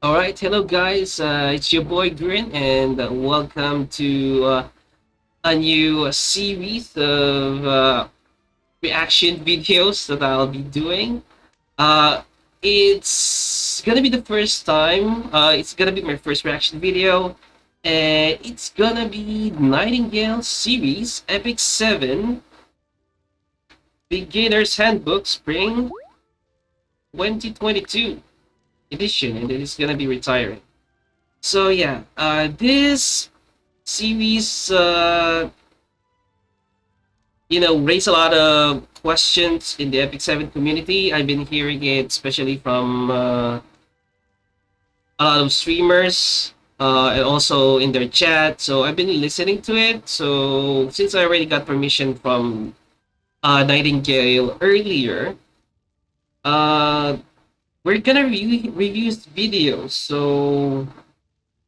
All right, hello guys. It's your boy Grin, and welcome to a new series of reaction videos that I'll be doing. Uh, it's gonna be the first time. It's gonna be my first reaction video, and it's gonna be Nightingale series Epic 7 Beginner's Handbook Spring 2022 edition, and it is gonna be retiring. So yeah, this series, raised a lot of questions in the Epic 7 community. I've been hearing it, especially from a lot of streamers, and also in their chat. So I've been listening to it. So since I already got permission from Nightingale earlier, uh, we're gonna review his videos. So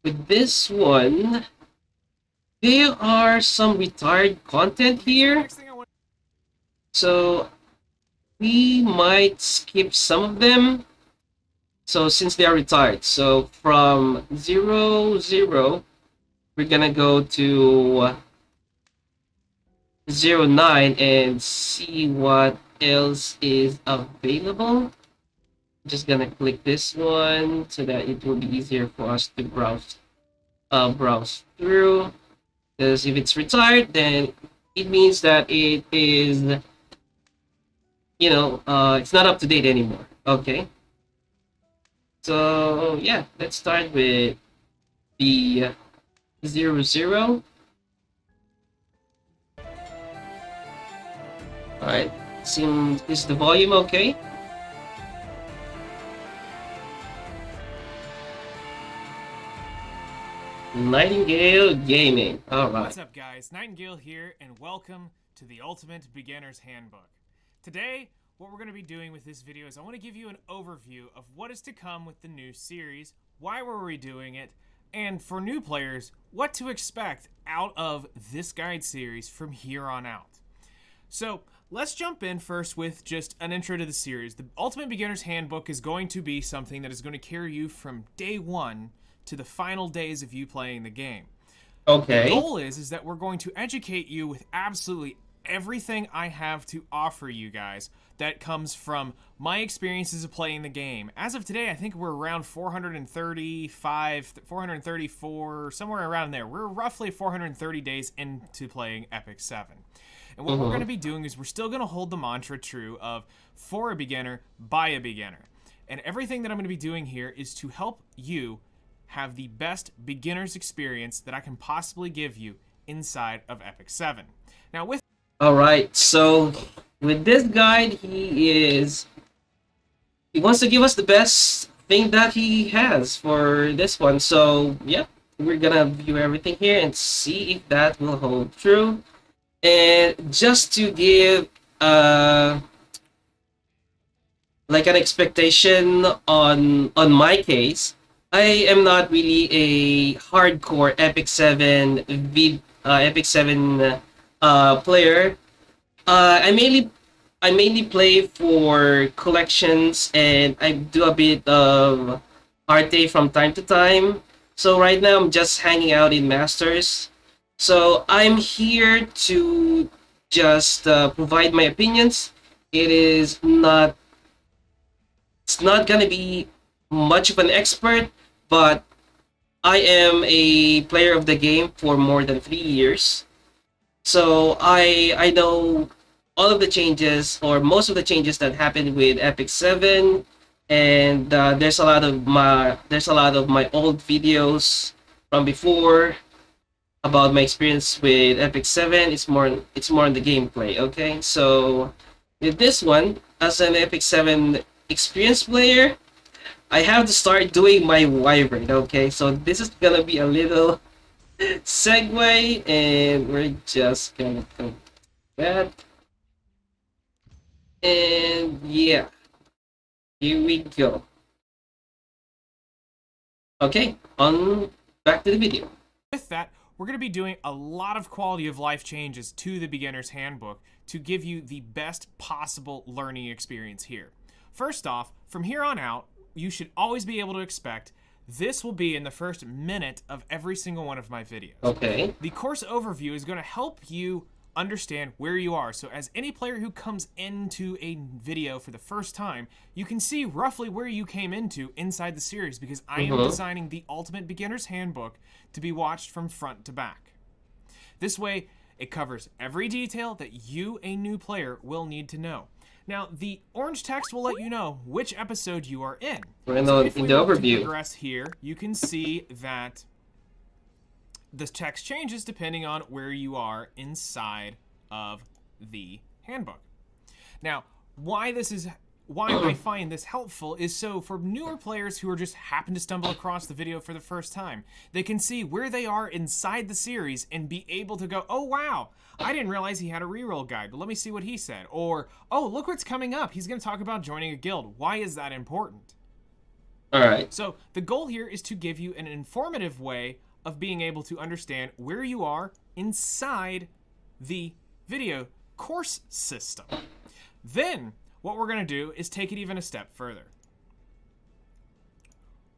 with this one, there are some retired content here, so we might skip some of them. So since they are retired, so from 00, we're gonna go to 09 and see what else is available. Just gonna click this one so that it will be easier for us to browse through. Because if it's retired, then it means that it is, it's not up to date anymore. Okay. So yeah, let's start with the 00. All right. Is the volume okay? Nightingale Gaming. All right. What's up, guys? Nightingale here, and welcome to the Ultimate Beginner's Handbook. Today, what we're going to be doing with this video is I want to give you an overview of what is to come with the new series, why we're redoing it, and for new players, what to expect out of this guide series from here on out. So, let's jump in first with just an intro to the series. The Ultimate Beginner's Handbook is going to be something that is going to carry you from day one to the final days of you playing the game. Okay. The goal is that we're going to educate you with absolutely everything I have to offer you guys that comes from my experiences of playing the game. As of today, I think we're around 435, 434, somewhere around there. We're roughly 430 days into playing Epic 7. And what we're going to be doing is we're still going to hold the mantra true of for a beginner, by a beginner. And everything that I'm going to be doing here is to help you have the best beginner's experience that I can possibly give you inside of Epic 7. Now with All right, so with this guide, he wants to give us the best thing that he has for this one. So yeah, we're gonna view everything here and see if that will hold true. And just to give like an expectation on my case, I am not really a hardcore Epic 7 player. I mainly play for collections, and I do a bit of arte from time to time. So right now I'm just hanging out in Masters. So I'm here to just provide my opinions. It is not it's not gonna be much of an expert, but I am a player of the game for more than 3 years. So I know all of the changes, or most of the changes that happened with Epic 7, and there's a lot of my old videos from before about my experience with Epic 7. It's more on the gameplay. Okay, so with this one, as an Epic 7 experienced player, I have to start doing my wyvern. Okay, so this is gonna be a little segue, and we're just gonna go that. And yeah, here we go. Okay, on back to the video. With that, we're going to be doing a lot of quality of life changes to the Beginner's Handbook to give you the best possible learning experience here. First off, from here on out, you should always be able to expect This will be in the first minute of every single one of my videos. Okay. The course overview is going to help you understand where you are. So as any player who comes into a video for the first time, you can see roughly where you came into inside the series, because I am designing the Ultimate Beginner's Handbook to be watched from front to back. This way, it covers every detail that you, a new player, will need to know. Now, the orange text will let you know which episode you are in. So if we want to progress here, you can see that the text changes depending on where you are inside of the handbook. Now, why I find this helpful is so for newer players who are just happen to stumble across the video for the first time, they can see where they are inside the series and be able to go, oh wow, I didn't realize he had a reroll guide, but let me see what he said. Or, oh, look what's coming up. He's going to talk about joining a guild. Why is that important? All right. So the goal here is to give you an informative way of being able to understand where you are inside the video course system. Then what we're going to do is take it even a step further.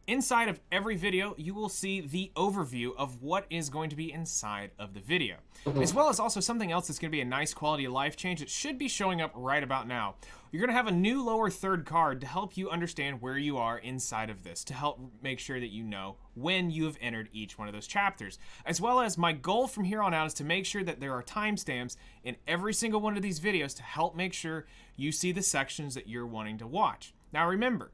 Inside of every video, you will see the overview of what is going to be inside of the video, as well as also something else that's going to be a nice quality of life change that should be showing up right about now. You're going to have a new lower third card to help you understand where you are inside of this, to help make sure that you know when you have entered each one of those chapters. As well as my goal from here on out is to make sure that there are timestamps in every single one of these videos to help make sure you see the sections that you're wanting to watch. Now remember,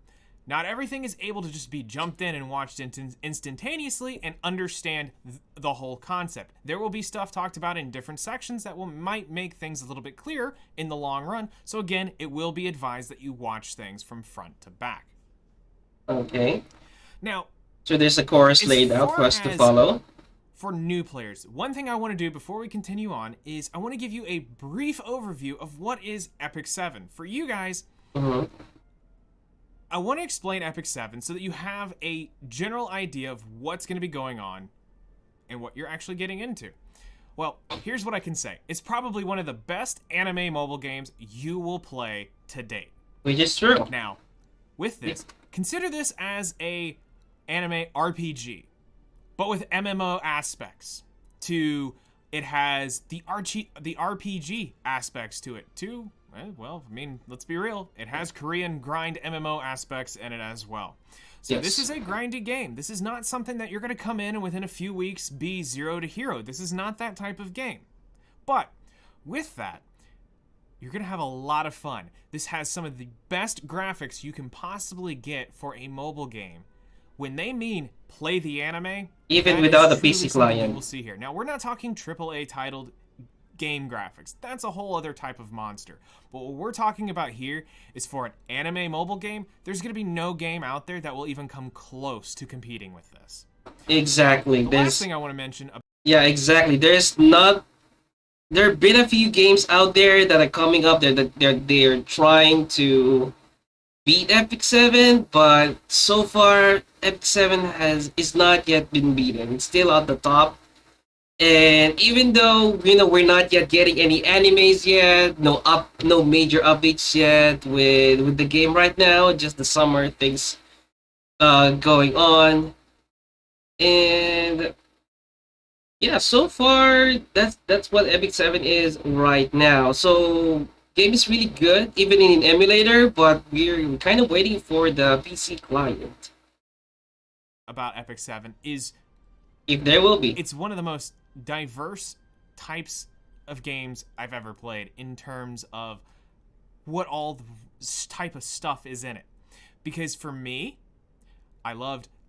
not everything is able to just be jumped in and watched instantaneously and understand the whole concept. There will be stuff talked about in different sections that might make things a little bit clearer in the long run. So again, it will be advised that you watch things from front to back. Okay. Now, so there's a course laid out for us to follow. For new players, one thing I want to do before we continue on is I want to give you a brief overview of what is Epic 7. For you guys, I want to explain Epic 7 so that you have a general idea of what's going to be going on and what you're actually getting into. Well, here's what I can say. It's probably one of the best anime mobile games you will play to date. Which is true. Now, with this, consider this as a anime RPG, but with MMO aspects. It has the RPG aspects to it too. Well, I mean, let's be real. It has Korean grind MMO aspects in it as well. So This is a grindy game. This is not something that you're going to come in and within a few weeks be 0 to hero. This is not that type of game. But with that, you're going to have a lot of fun. This has some of the best graphics you can possibly get for a mobile game. When they mean play the anime, even without the PC client, we'll see here. Now, we're not talking AAA titled game graphics. That's a whole other type of monster. But what we're talking about here is for an anime mobile game, there's going to be no game out there that will even come close to competing with this. Exactly. The last thing I want to mention... Yeah, exactly. There have been a few games out there that are coming up there that they're trying to beat Epic 7, but so far Epic 7 is not yet been beaten. It's still at the top. And even though we're not yet getting any animes yet, no major updates yet with the game right now, just the summer things going on. And yeah, so far that's what Epic 7 is right now. So game is really good, even in an emulator, but we're kind of waiting for the PC client. About Epic 7 is... if there will be. It's one of the most diverse types of games I've ever played in terms of what all the type of stuff is in it. Because for me, I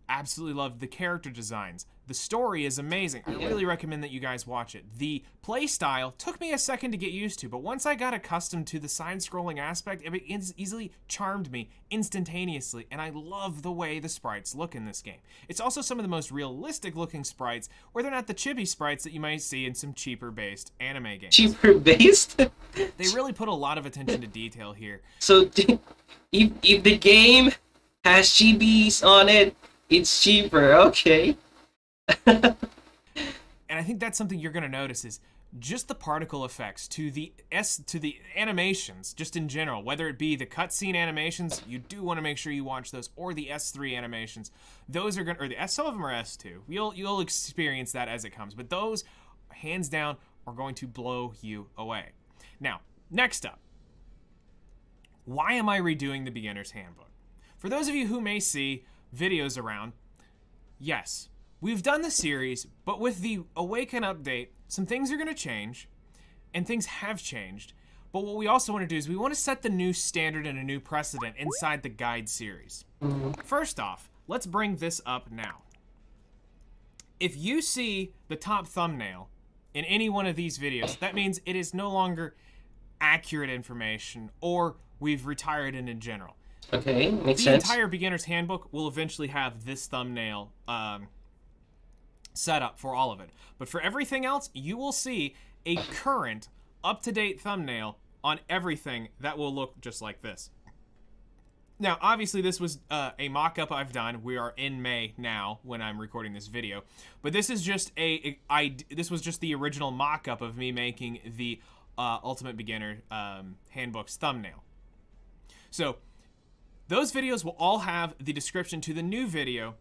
absolutely loved the character designs. The story is amazing. I really recommend that you guys watch it. The play style took me a second to get used to, but once I got accustomed to the side-scrolling aspect, it easily charmed me instantaneously, and I love the way the sprites look in this game. It's also some of the most realistic-looking sprites, where they're not the chibi sprites that you might see in some cheaper-based anime games. Cheaper-based? They really put a lot of attention to detail here. So, if the game has chibis on it, it's cheaper, okay. And I think that's something you're going to notice is just the particle effects, to the animations, just in general, whether it be the cutscene animations, you do want to make sure you watch those, or the S3 animations. Those are gonna, or the S, some of them are S2. You'll experience that as it comes, but those, hands down, are going to blow you away. Now, next up, why am I redoing the Beginner's Handbook? For those of you who may see videos around, yes, we've done the series, but with the Awaken update, some things are going to change, and things have changed. But what we also want to do is we want to set the new standard and a new precedent inside the guide series. First off, let's bring this up now. If you see the top thumbnail in any one of these videos, that means it is no longer accurate information, or we've retired it in general. Okay, makes The sense. entire Beginner's Handbook will eventually have this thumbnail set up for all of it. But for everything else, you will see a current, up-to-date thumbnail on everything that will look just like this. Now, obviously, this was a mock-up I've done. We are in May now when I'm recording this video. But this is just this was just the original mock-up of me making the Ultimate Beginner Handbook's thumbnail. So, those videos will all have the description to the new video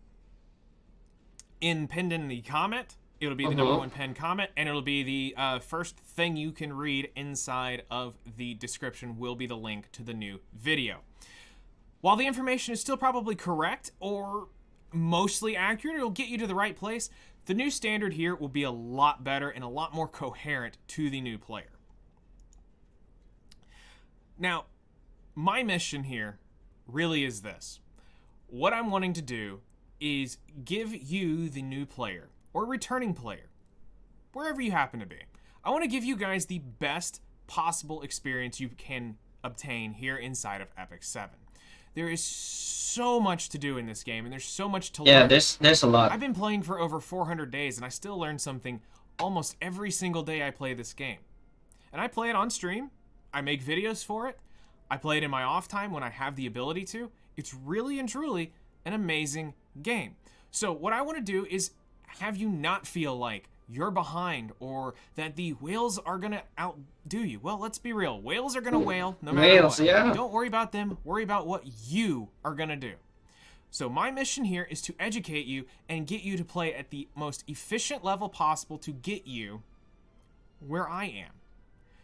pinned in the comment. It'll be the number one pinned comment, and it'll be the first thing you can read inside of the description will be the link to the new video. While the information is still probably correct or mostly accurate, it'll get you to the right place. The new standard here will be a lot better and a lot more coherent to the new player. Now, my mission here really is this. What I'm wanting to do is give you, the new player, or returning player, wherever you happen to be, I want to give you guys the best possible experience you can obtain here inside of Epic 7. There is so much to do in this game, and there's so much to learn. Yeah, there's a lot. I've been playing for over 400 days, and I still learn something almost every single day I play this game. And I play it on stream. I make videos for it. I play it in my off time when I have the ability to. It's really and truly an amazing game. So what I want to do is have you not feel like you're behind or that the whales are going to outdo you. Well, let's be real. Whales are going to whale no matter what. Yeah. Don't worry about them. Worry about what you are going to do. So my mission here is to educate you and get you to play at the most efficient level possible to get you where I am.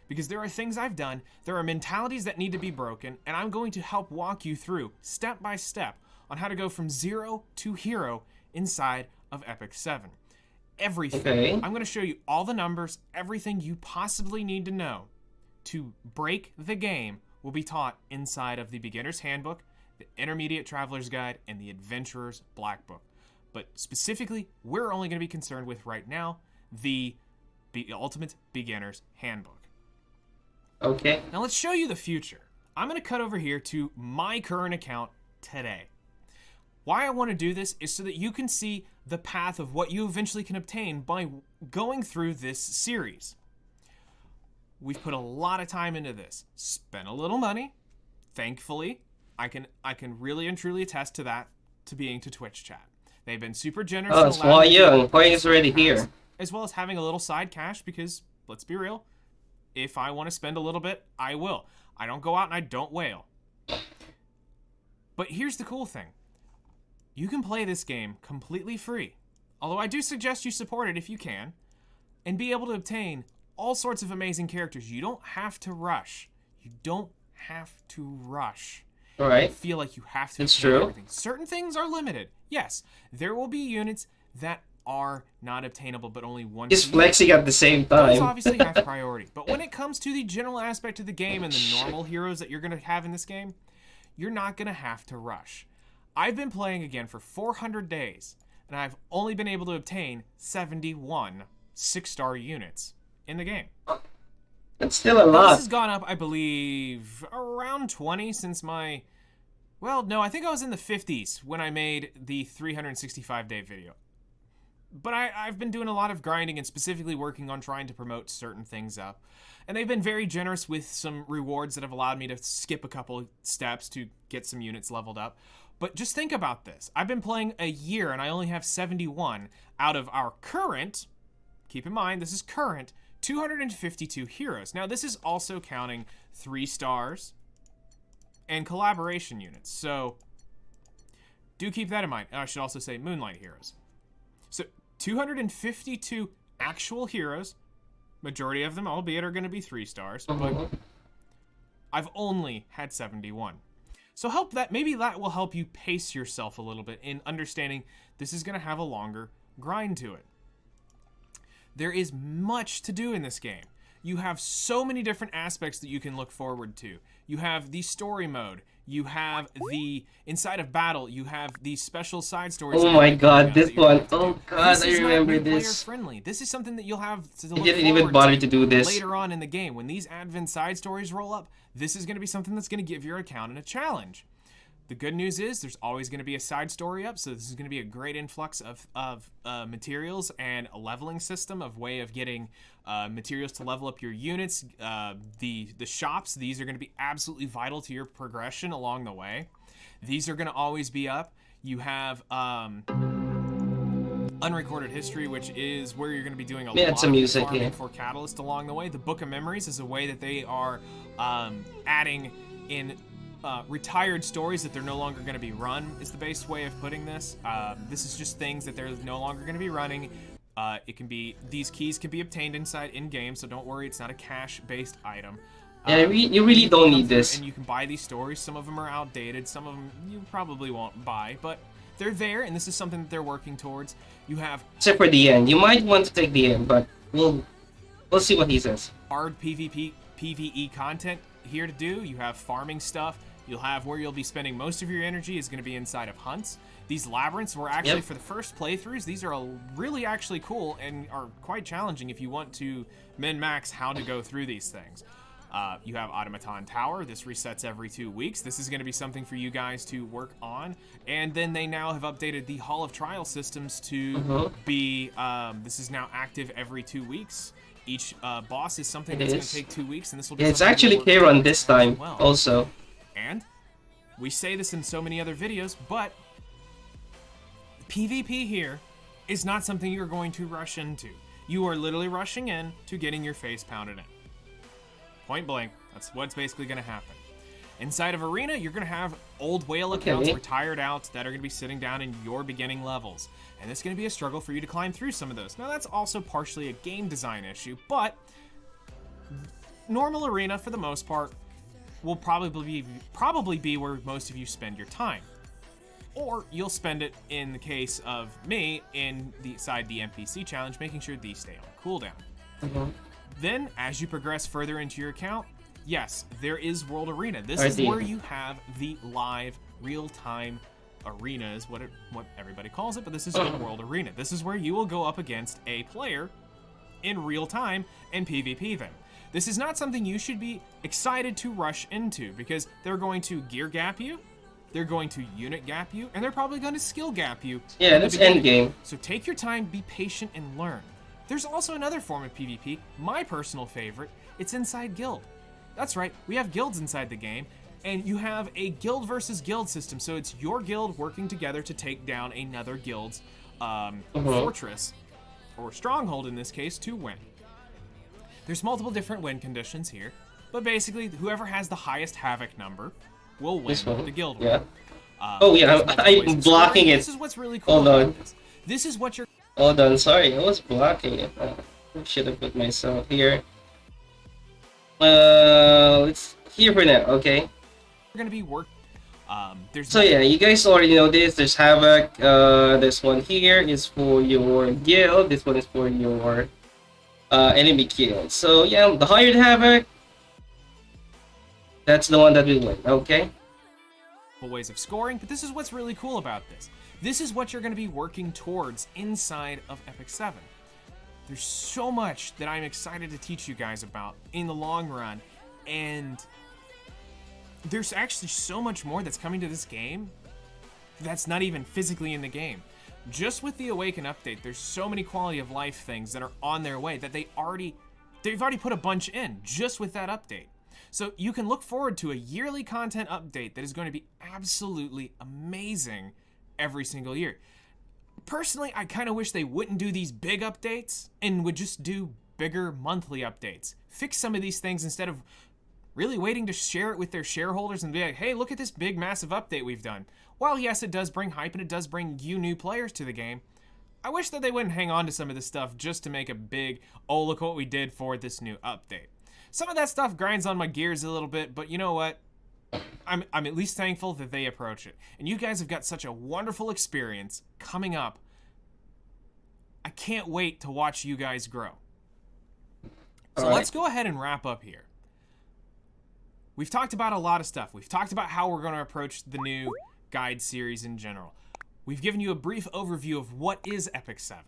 Because there are things I've done, there are mentalities that need to be broken, and I'm going to help walk you through, step by step, on how to go from 0 to hero inside of Epic 7. Everything. Okay. I'm going to show you all the numbers, everything you possibly need to know to break the game will be taught inside of the Beginner's Handbook, the Intermediate Traveler's Guide, and the Adventurer's Black Book. But specifically, we're only going to be concerned with right now the Ultimate Beginner's Handbook. Okay. Now let's show you the future. I'm going to cut over here to my current account today. Why I want to do this is so that you can see the path of what you eventually can obtain by going through this series. We've put a lot of time into this. Spent a little money. Thankfully, I can really and truly attest to that, to being to Twitch chat. They've been super generous. Oh, it's Hua Young. Hua is already here. As well as having a little side cash because, let's be real, if I want to spend a little bit, I will. I don't go out and I don't whale. But here's the cool thing. You can play this game completely free, although I do suggest you support it if you can, and be able to obtain all sorts of amazing characters. You don't have to rush. You don't have to rush. All right. Feel like you have to. It's true. Everything. Certain things are limited. Yes, there will be units that are not obtainable, but only one. He's flexing at the same Those time. obviously have priority. But when it comes to the general aspect of the game and the normal heroes that you're going to have in this game, you're not going to have to rush. I've been playing again for 400 days, and I've only been able to obtain 71 6-star units in the game. That's still a Now, lot. this has gone up, I believe, around 20 since my... Well, no, I think I was in the 50s when I made the 365-day video. But I've been doing a lot of grinding and specifically working on trying to promote certain things up. And they've been very generous with some rewards that have allowed me to skip a couple steps to get some units leveled up. But just think about this. I've been playing a year and I only have 71 out of our current, keep in mind this is current, 252 heroes. Now, this is also counting 3 stars and collaboration units. So, do keep that in mind. I should also say Moonlight heroes. So, 252 actual heroes. Majority of them, albeit, are going to be 3 stars. But I've only had 71. So maybe that will help you pace yourself a little bit in understanding this is going to have a longer grind to it. There is much to do in this game. You have so many different aspects that you can look forward to. You have the story mode. You have the inside of battle. You have these special side stories. Oh my god, this one. Oh god, I remember this. Player friendly. This is something that you'll have to look I didn't even bother to do this later on in the game. When these advent side stories roll up, this is going to be something that's going to give your account a challenge. The good news is there's always going to be a side story up, so this is going to be a great influx of materials and a leveling system of way of getting materials to level up your units. The shops, these are going to be absolutely vital to your progression along the way. These are going to always be up. You have Unrecorded History, which is where you're going to be doing a lot of music, farming for Catalyst along the way. The Book of Memories is a way that they are adding in retired stories that they're no longer going to be run, is the base way of putting this. This is just things that they're no longer going to be running. It can be, these keys can be obtained inside in-game, so don't worry, it's not a cash-based item. Yeah, you really don't need this. And you can buy these stories. Some of them are outdated, some of them you probably won't buy, but they're there, and this is something that they're working towards. You have... Except for the end. You might want to take the end, but we'll see what he says. Hard PvE content here to do. You have farming stuff. You'll have where you'll be spending most of your energy is going to be inside of hunts. These labyrinths were actually, for the first playthroughs, these are really actually cool and are quite challenging if you want to min-max how to go through these things. You have Automaton Tower. This resets every 2 weeks. This is going to be something for you guys to work on. And then they now have updated the Hall of Trial systems to be, this is now active every 2 weeks. Each boss is something that's going to take 2 weeks, and this will be it's actually K-Run this time, also. And we say this in so many other videos, but PvP here is not something you're going to rush into. You are literally rushing in to getting your face pounded in. Point blank, that's what's basically going to happen. Inside of Arena, you're going to have old whale accounts retired out that are going to be sitting down in your beginning levels. And it's going to be a struggle for you to climb through some of those. Now, that's also partially a game design issue, but normal Arena, for the most part, will probably be where most of you spend your time. Or you'll spend it, in the case of me, inside the NPC challenge, making sure these stay on cooldown. Then, as you progress further into your account, yes, there is World Arena. This is where you have the live, real-time arena is what everybody calls it, but this is the World Arena. This is where you will go up against a player in real time and PvP them. This is not something you should be excited to rush into, because they're going to gear gap you, they're going to unit gap you, and they're probably going to skill gap you. Yeah, that's endgame. So take your time, be patient, and learn. There's also another form of PvP, my personal favorite. It's inside guild. That's right, we have guilds inside the game, and you have a guild versus guild system, so it's your guild working together to take down another guild's fortress, or stronghold in this case, to win. There's multiple different win conditions here, but basically, whoever has the highest havoc number will win the guild war. I'm blocking it. This is what's really cool about this. This is what you're... Hold on, sorry, I was blocking it. I should have put myself here. It's here for now, okay? We're gonna be so yeah, you guys already know this. There's Havoc. This one here is for your guild. This one is for your enemy kill. So yeah, the higher the Havoc, that's the one that will win, okay? Ways of scoring, but this is what's really cool about this. This is what you're going to be working towards inside of Epic 7. There's so much that I'm excited to teach you guys about in the long run, and there's actually so much more that's coming to this game that's not even physically in the game. Just with the Awaken update, there's so many quality of life things that are on their way that they've already put a bunch in just with that update. So you can look forward to a yearly content update that is going to be absolutely amazing every single year. Personally, I kind of wish they wouldn't do these big updates and would just do bigger monthly updates. Fix some of these things instead of really waiting to share it with their shareholders and be like, hey, look at this big, massive update we've done. While yes, it does bring hype and it does bring you new players to the game, I wish that they wouldn't hang on to some of this stuff just to make a big, oh, look what we did for this new update. Some of that stuff grinds on my gears a little bit, but you know what? I'm at least thankful that they approach it. And you guys have got such a wonderful experience coming up. I can't wait to watch you guys grow. So let's go ahead and wrap up here. We've talked about a lot of stuff. We've talked about how we're going to approach the new guide series in general. We've given you a brief overview of what is Epic 7.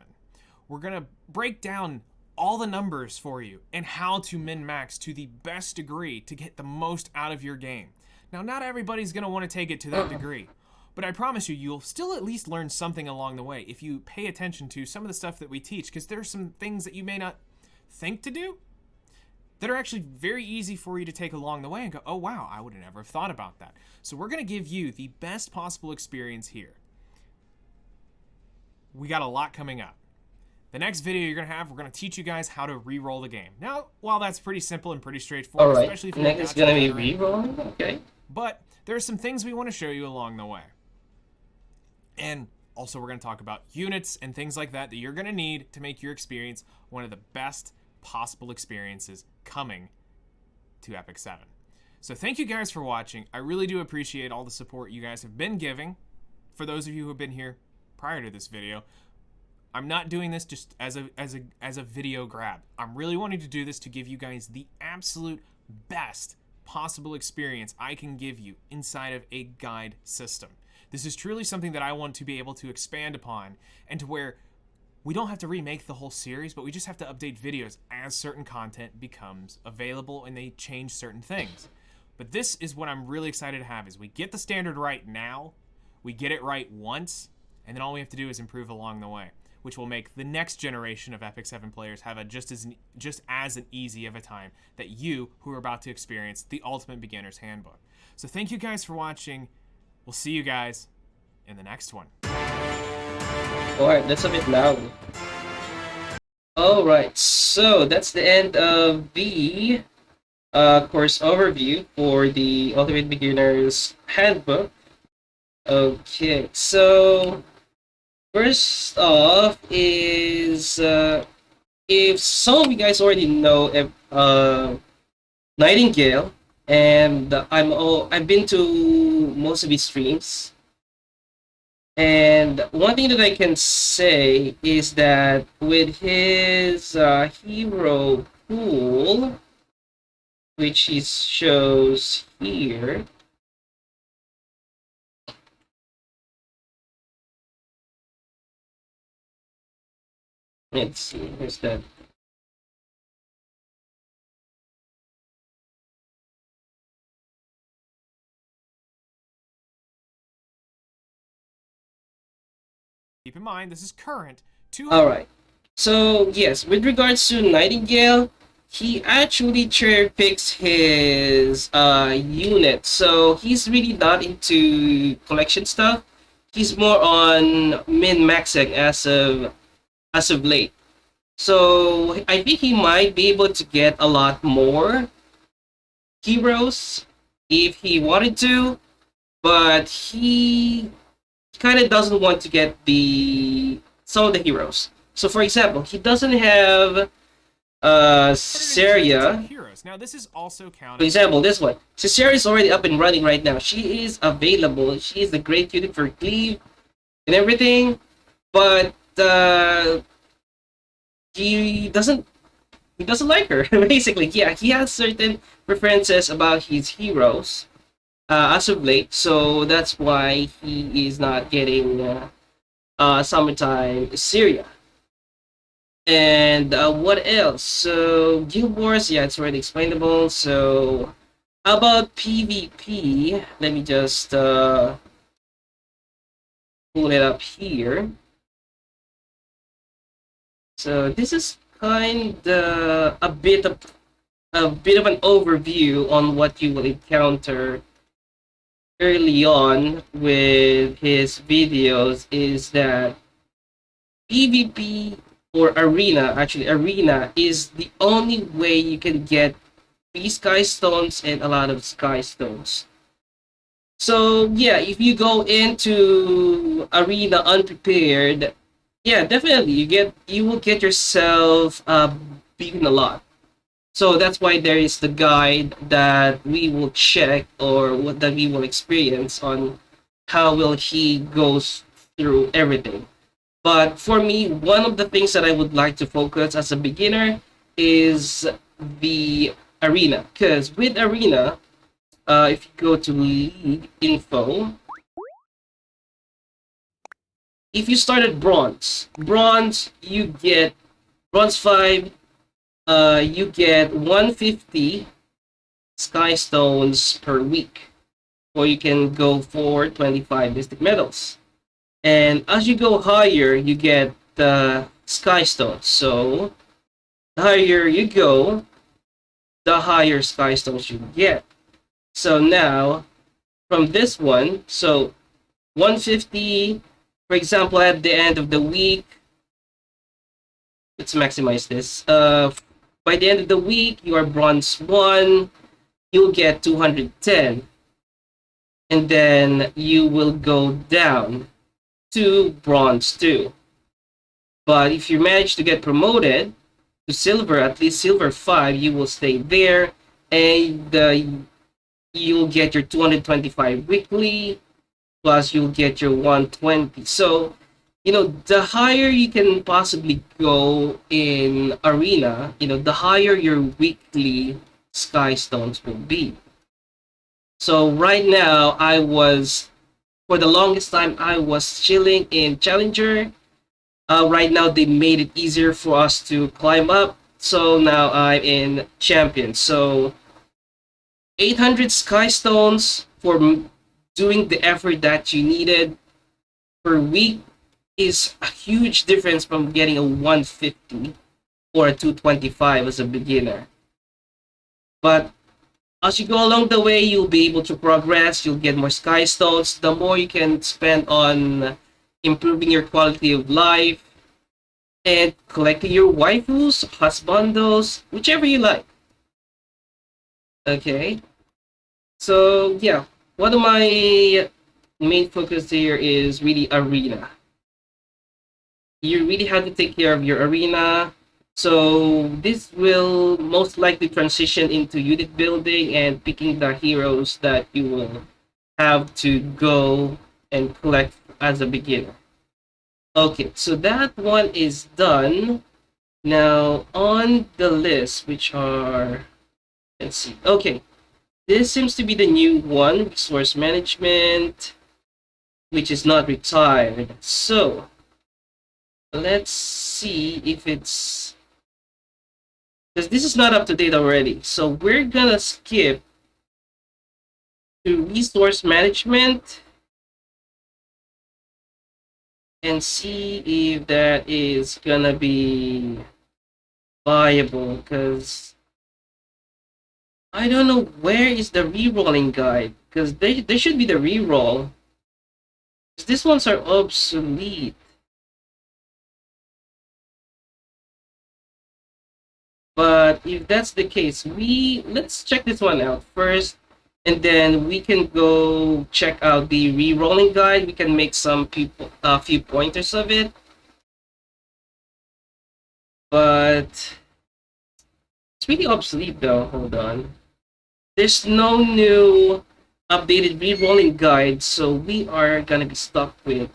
We're going to break down all the numbers for you and how to min-max to the best degree to get the most out of your game. Now, not everybody's going to want to take it to that degree, but I promise you, you'll still at least learn something along the way if you pay attention to some of the stuff that we teach, because there's some things that you may not think to do that are actually very easy for you to take along the way and go, oh wow, I would have never thought about that. So we're going to give you the best possible experience here. We got a lot coming up. The next video you're going to have, we're going to teach you guys how to re-roll the game. Now, while that's pretty simple and pretty straightforward, especially if you're next is going to be re-rolling, okay. But there are some things we want to show you along the way. And also we're going to talk about units and things like that that you're going to need to make your experience one of the best possible experiences coming to Epic 7. So thank you guys for watching. I really do appreciate all the support you guys have been giving. For those of you who have been here prior to this video, I'm not doing this just as a video grab. I'm really wanting to do this to give you guys the absolute best possible experience I can give you inside of a guide system. This is truly something that I want to be able to expand upon, and to where we don't have to remake the whole series, but we just have to update videos as certain content becomes available and they change certain things. But this is what I'm really excited to have, is we get the standard right now, we get it right once, and then all we have to do is improve along the way, which will make the next generation of Epic 7 players have a just as an easy of a time that you who are about to experience the Ultimate Beginner's Handbook. So thank you guys for watching. We'll see you guys in the next one. Alright, that's a bit loud. Alright, so that's the end of the course overview for the Ultimate Beginner's Handbook. Okay, so first off is if some of you guys already know Nightingale, and I've been to most of his streams, and one thing that I can say is that with his hero pool, which he shows here, let's see, where's that? Keep in mind, this is current. Alright. So, yes, with regards to Nightingale, he actually cherry picks his unit. So, he's really not into collection stuff. He's more on min-maxing as of late. So, I think he might be able to get a lot more heroes if he wanted to, but he kind of doesn't want to get some of the heroes. So for example, he doesn't have Caesarea. Now this is also counted. For example, this one. Caesarea is already up and running right now. She is available. She is a great unit for cleave and everything, but he doesn't like her. Basically, yeah, he has certain preferences about his heroes as of late, so that's why he is not getting Summertime Syria. And what else? So Guild Wars, yeah, it's already explainable. So how about PvP? Let me just pull it up here. So this is kind of a bit of an overview on what you will encounter early on with his videos. Is that PvP or arena, actually arena is the only way you can get 3 sky stones and a lot of sky stones. So yeah, if you go into arena unprepared, yeah, definitely you will get yourself beaten a lot. So that's why there is the guide that we will check, or what that we will experience on how will he goes through everything. But for me, one of the things that I would like to focus as a beginner is the arena. Because with arena, if you go to league info, if you start at bronze you get bronze 5, you get 150 sky stones per week, or you can go for 25 mystic medals. And as you go higher, you get the sky stones. So the higher you go, the higher sky stones you get. So now, from this one, so 150, for example, at the end of the week, let's maximize this. By the end of the week, you are bronze 1, you'll get 210. And then you will go down to bronze 2. But if you manage to get promoted to silver, at least silver 5, you will stay there, and you'll get your 225 weekly, plus you'll get your 120. So, the higher you can possibly go in arena, the higher your weekly sky stones will be. So right now, for the longest time, I was chilling in Challenger. Right now, they made it easier for us to climb up. So now I'm in Champion. So 800 sky stones for doing the effort that you needed per week is a huge difference from getting a 150 or a 225 as a beginner. But as you go along the way, you'll be able to progress. You'll get more sky stones. The more you can spend on improving your quality of life and collecting your waifus, husbandos, whichever you like. Okay. So yeah, one of my main focus here is really arena. You really have to take care of your arena. So this will most likely transition into unit building and picking the heroes that you will have to go and collect as a beginner. Okay, so that one is done. Now on the list, which are, let's see. Okay, this seems to be the new one, resource management, which is not retired. So let's see if it's, because this is not up to date already. So we're gonna skip to resource management and see if that is gonna be viable, because I don't know where is the re-rolling guide, because they should be the re-roll. These ones are obsolete. But if that's the case, let's check this one out first, and then we can go check out the re-rolling guide. We can make a few pointers of it. But it's really obsolete though. Hold on. There's no new updated re-rolling guide, so we are gonna be stuck with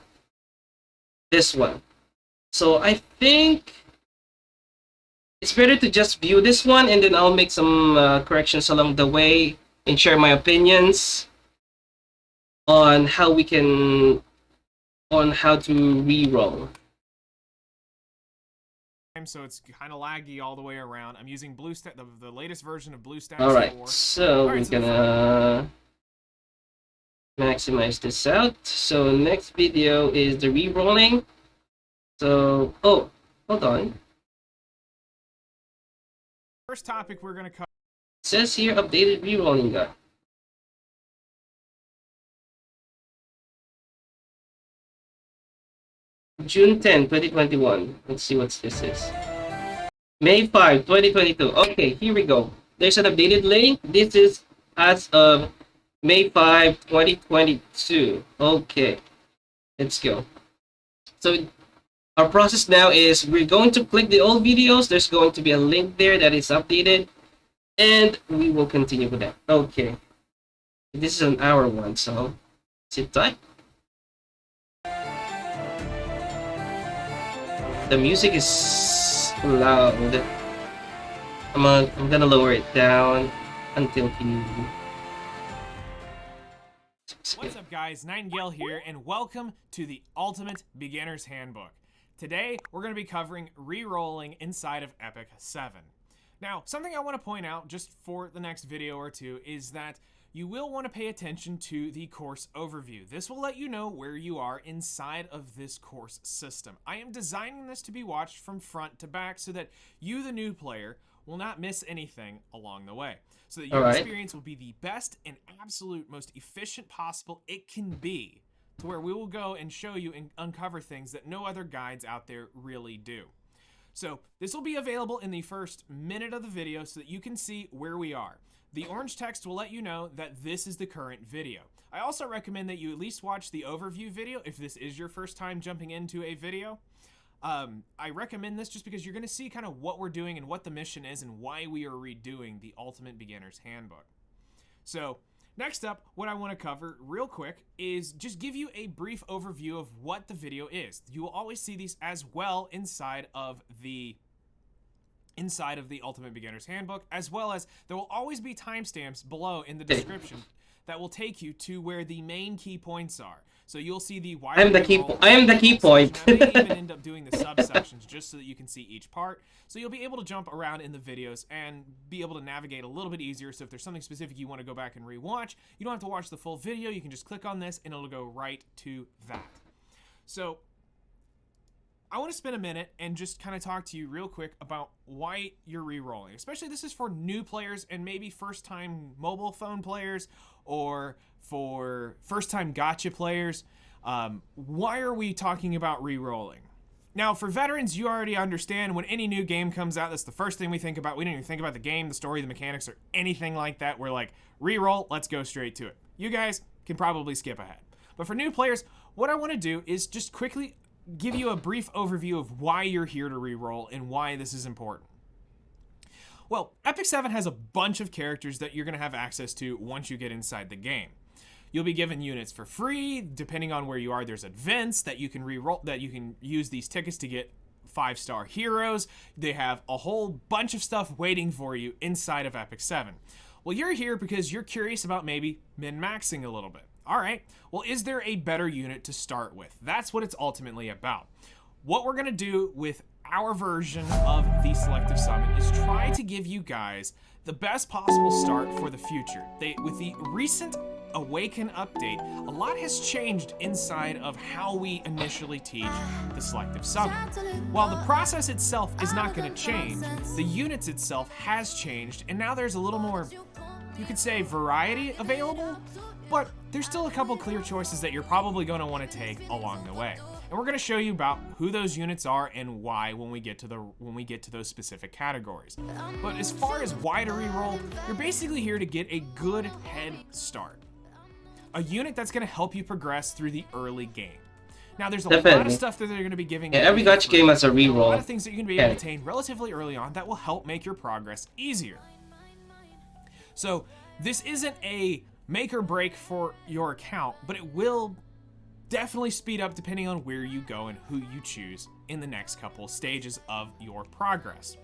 this one. So I think it's better to just view this one, and then I'll make some corrections along the way and share my opinions on how to re-roll. So it's kind of laggy all the way around. I'm using the latest version of BlueStacks 4. Alright, so we're gonna maximize this out. So next video is the re-rolling. So, oh, hold on. First topic we're going to cover. It says here updated re-rolling guide. June 10, 2021. Let's see what this is. May 5, 2022. Okay, here we go. There's an updated link. This is as of May 5, 2022. Okay, let's go. So our process now is we're going to click the old videos. There's going to be a link there that is updated, and we will continue with that. Okay, this is an hour one, so sit tight. The music is loud. I'm gonna lower it down until he. What's up, guys? Nightingale here, and welcome to the Ultimate Beginner's Handbook. Today, we're going to be covering re-rolling inside of Epic 7. Now, something I want to point out just for the next video or two is that you will want to pay attention to the course overview. This will let you know where you are inside of this course system. I am designing this to be watched from front to back so that you, the new player, will not miss anything along the way. So that your experience will be the best and absolute most efficient possible it can be, to where we will go and show you and uncover things that no other guides out there really do. So this will be available in the first minute of the video so that you can see where we are. The orange text will let you know that this is the current video. I also recommend that you at least watch the overview video if this is your first time jumping into a video. I recommend this just because you're going to see kind of what we're doing and what the mission is and why we are redoing the Ultimate Beginner's Handbook. So next up, what I want to cover real quick is just give you a brief overview of what the video is. You will always see these as well inside of the Ultimate Beginner's Handbook, as well as there will always be timestamps below in the description that will take you to where the main key points are. So you'll see the why. I am the key point. Now, they even end up doing the subsections just so that you can see each part. So you'll be able to jump around in the videos and be able to navigate a little bit easier. So if there's something specific you want to go back and rewatch, you don't have to watch the full video. You can just click on this and it'll go right to that. So I want to spend a minute and just kind of talk to you real quick about why you're re-rolling. Especially this is for new players and maybe first-time mobile phone players or for first-time gacha players. Why are we talking about re-rolling? Now, for veterans, you already understand when any new game comes out, that's the first thing we think about. We don't even think about the game, the story, the mechanics, or anything like that. We're like, re-roll, let's go straight to it. You guys can probably skip ahead. But for new players, what I want to do is just quickly give you a brief overview of why you're here to re-roll and why this is important. Well, Epic 7 has a bunch of characters that you're going to have access to once you get inside the game. You'll be given units for free. Depending on where you are, there's events that you can re-roll, that you can use these tickets to get 5-star heroes. They have a whole bunch of stuff waiting for you inside of Epic 7. Well, you're here because you're curious about maybe min-maxing a little bit. All right, well, is there a better unit to start with? That's what it's ultimately about. What we're going to do with our version of the Selective Summon is try to give you guys the best possible start for the future. With the recent Awaken update, a lot has changed inside of how we initially teach the Selective Summon. While the process itself is not going to change, the units itself has changed, and now there's a little more, you could say, variety available, but there's still a couple clear choices that you're probably going to want to take along the way. And we're going to show you about who those units are and why when we get to those specific categories. But as far as why to reroll, you're basically here to get a good head start. A unit that's going to help you progress through the early game. Now, there's a lot of stuff that they're going to be giving you. Every gacha game has a reroll. A lot of things that you're going to be able to attain relatively early on that will help make your progress easier. So this isn't a make or break for your account, but it will definitely speed up depending on where you go and who you choose in the next couple stages of your progress.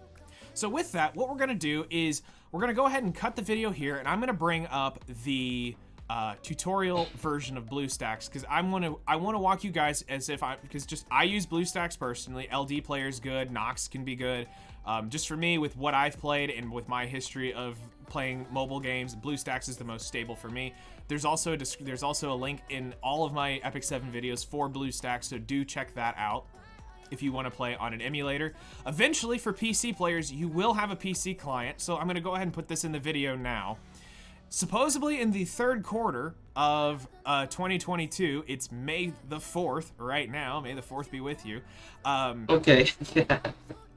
So with that, what we're going to do is we're going to go ahead and cut the video here, and I'm going to bring up the tutorial version of BlueStacks because I want to walk you guys because I use BlueStacks personally. LD player is good, Nox can be good. Just for me, with what I've played and with my history of playing mobile games, BlueStacks is the most stable for me. There's also a link in all of my Epic 7 videos for BlueStacks, so do check that out if you want to play on an emulator. Eventually, for PC players, you will have a PC client, so I'm going to go ahead and put this in the video now. supposedly in the third quarter of 2022. It's May the 4th right now. May the 4th be with you. Okay.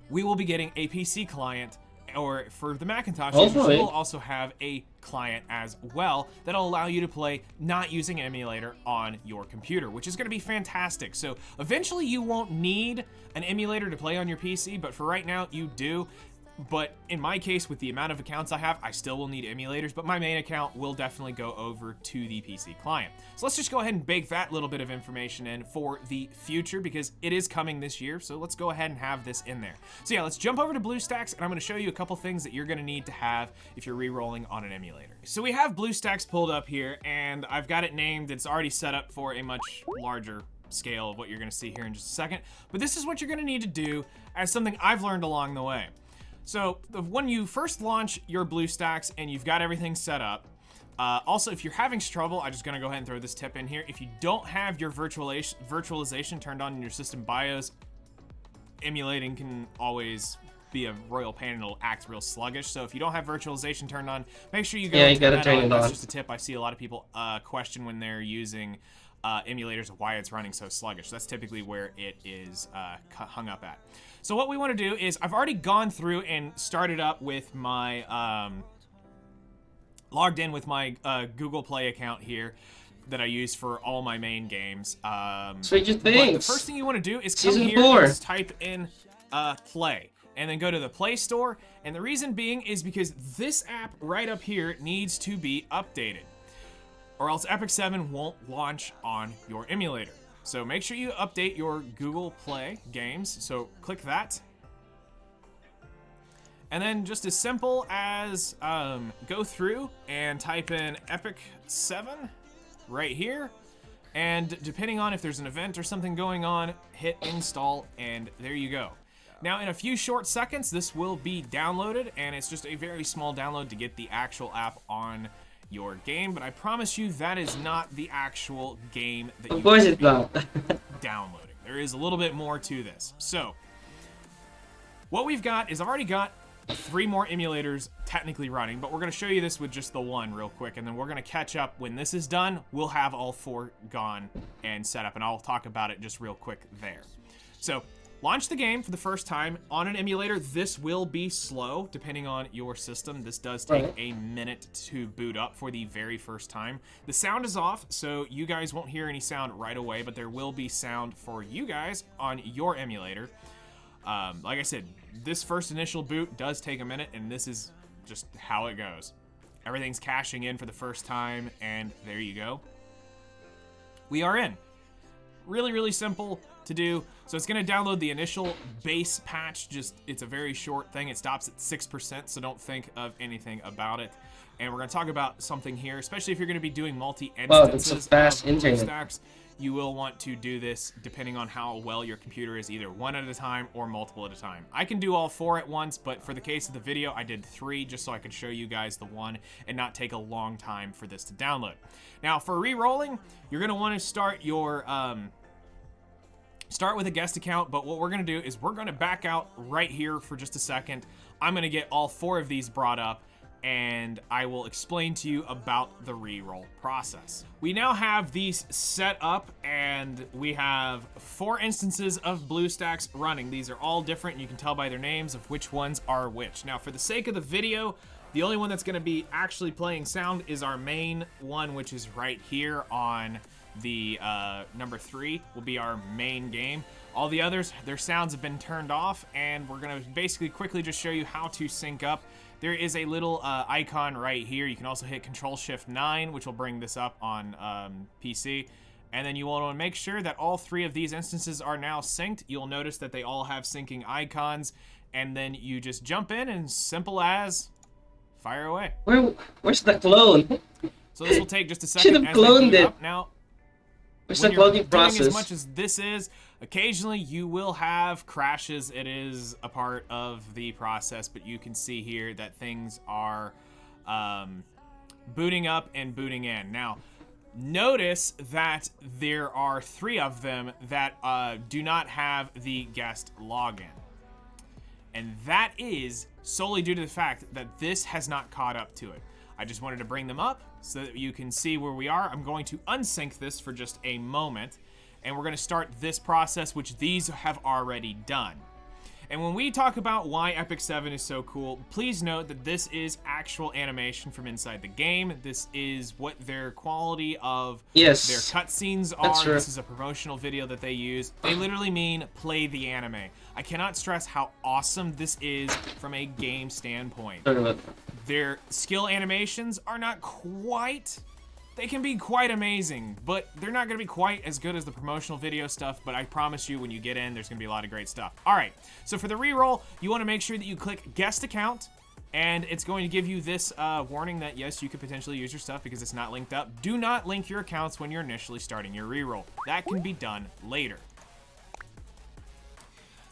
We will be getting a PC client, or for the Macintosh, Hopefully. we will also have a client as well that'll allow you to play not using an emulator on your computer, which is going to be fantastic. So eventually you won't need an emulator to play on your PC, but for right now you do. But in my case, with the amount of accounts I have, I still will need emulators, but my main account will definitely go over to the PC client. So let's just go ahead and bake that little bit of information in for the future, because it is coming this year. So let's go ahead and have this in there. So yeah, let's jump over to BlueStacks, and I'm going to show you a couple things that you're going to need to have if you're re-rolling on an emulator. So we have BlueStacks pulled up here, and I've got it named. It's already set up for a much larger scale of what you're going to see here in just a second. But this is what you're going to need to do as something I've learned along the way. So when you first launch your BlueStacks and you've got everything set up, also if you're having trouble, I'm just gonna go ahead and throw this tip in here. If you don't have your virtualization turned on in your system BIOS, emulating can always be a royal pain and it'll act real sluggish. So if you don't have virtualization turned on, make sure you go you gotta turn it on. That's just a tip I see a lot of people question when they're using emulators of why it's running so sluggish. That's typically where it is hung up at. So what we want to do is, I've already gone through and started up with my, logged in with my Google Play account here that I use for all my main games. Stranger Things. The first thing you want to do is come Season here 4. and just type in Play, and then go to the Play Store. And the reason being is because this app right up here needs to be updated, or else Epic 7 won't launch on your emulator. So make sure you update your Google Play games. So click that. And then just as simple as go through and type in Epic 7 right here. And depending on if there's an event or something going on, hit install, and there you go. Now in a few short seconds, this will be downloaded, and it's just a very small download to get the actual app on your game, but I promise you that is not the actual game that you it's not. downloading. There is a little bit more to this. So what we've got is, I've already got 3 more emulators technically running, but we're going to show you this with just the one real quick, and then we're going to catch up when this is done. We'll have all 4 gone and set up, and I'll talk about it just real quick there. So launch the game for the first time on an emulator. This will be slow depending on your system. This does take a minute to boot up for the very first time. The sound is off, so you guys won't hear any sound right away, but there will be sound for you guys on your emulator. Like I said, this first initial boot does take a minute, and this is just how it goes. Everything's caching in for the first time, and there you go. We are in. Really, really simple to do. So it's going to download the initial base patch. It's a very short thing. It stops at 6%, so don't think of anything about it. And we're going to talk about something here, especially if you're going to be doing multi-instances that's a fast of internet. stacks. You will want to do this depending on how well your computer is, either one at a time or multiple at a time. I can do all 4 at once, but for the case of the video, I did 3 just so I could show you guys the one and not take a long time for this to download. Now, for re-rolling, you're going to want to start your start with a guest account, but what we're going to do is we're going to back out right here for just a second. I'm going to get all 4 of these brought up, and I will explain to you about the re-roll process. We now have these set up, and we have 4 instances of BlueStacks running. These are all different, and you can tell by their names of which ones are which. Now, for the sake of the video, the only one that's going to be actually playing sound is our main one, which is right here on the number 3 will be our main game. All the others, their sounds have been turned off, and we're going to basically quickly just show you how to sync up. There is a little icon right here. You can also hit Control-Shift-9, which will bring this up on PC. And then you want to make sure that all 3 of these instances are now synced. You'll notice that they all have syncing icons, and then you just jump in, and simple as fire away. Where's the clone? So this will take just a second. Should have cloned it. Up. Now, Where's when the you're cloning doing process? as much as this is, occasionally you will have crashes. It is a part of the process, but you can see here that things are booting up and booting in. Now, notice that there are 3 of them that do not have the guest login. And that is solely due to the fact that this has not caught up to it. I just wanted to bring them up so that you can see where we are. I'm going to unsync this for just a moment, and we're going to start this process, which these have already done. And when we talk about why Epic 7 is so cool, please note that this is actual animation from inside the game. This is what their quality of their cutscenes are. This is a promotional video that they use. They literally mean play the anime. I cannot stress how awesome this is from a game standpoint. Their skill animations are not quite... They can be quite amazing, but they're not going to be quite as good as the promotional video stuff, but I promise you when you get in, there's going to be a lot of great stuff. All right, so for the reroll, you want to make sure that you click guest account, and it's going to give you this warning that, yes, you could potentially use your stuff because it's not linked up. Do not link your accounts when you're initially starting your reroll. That can be done later.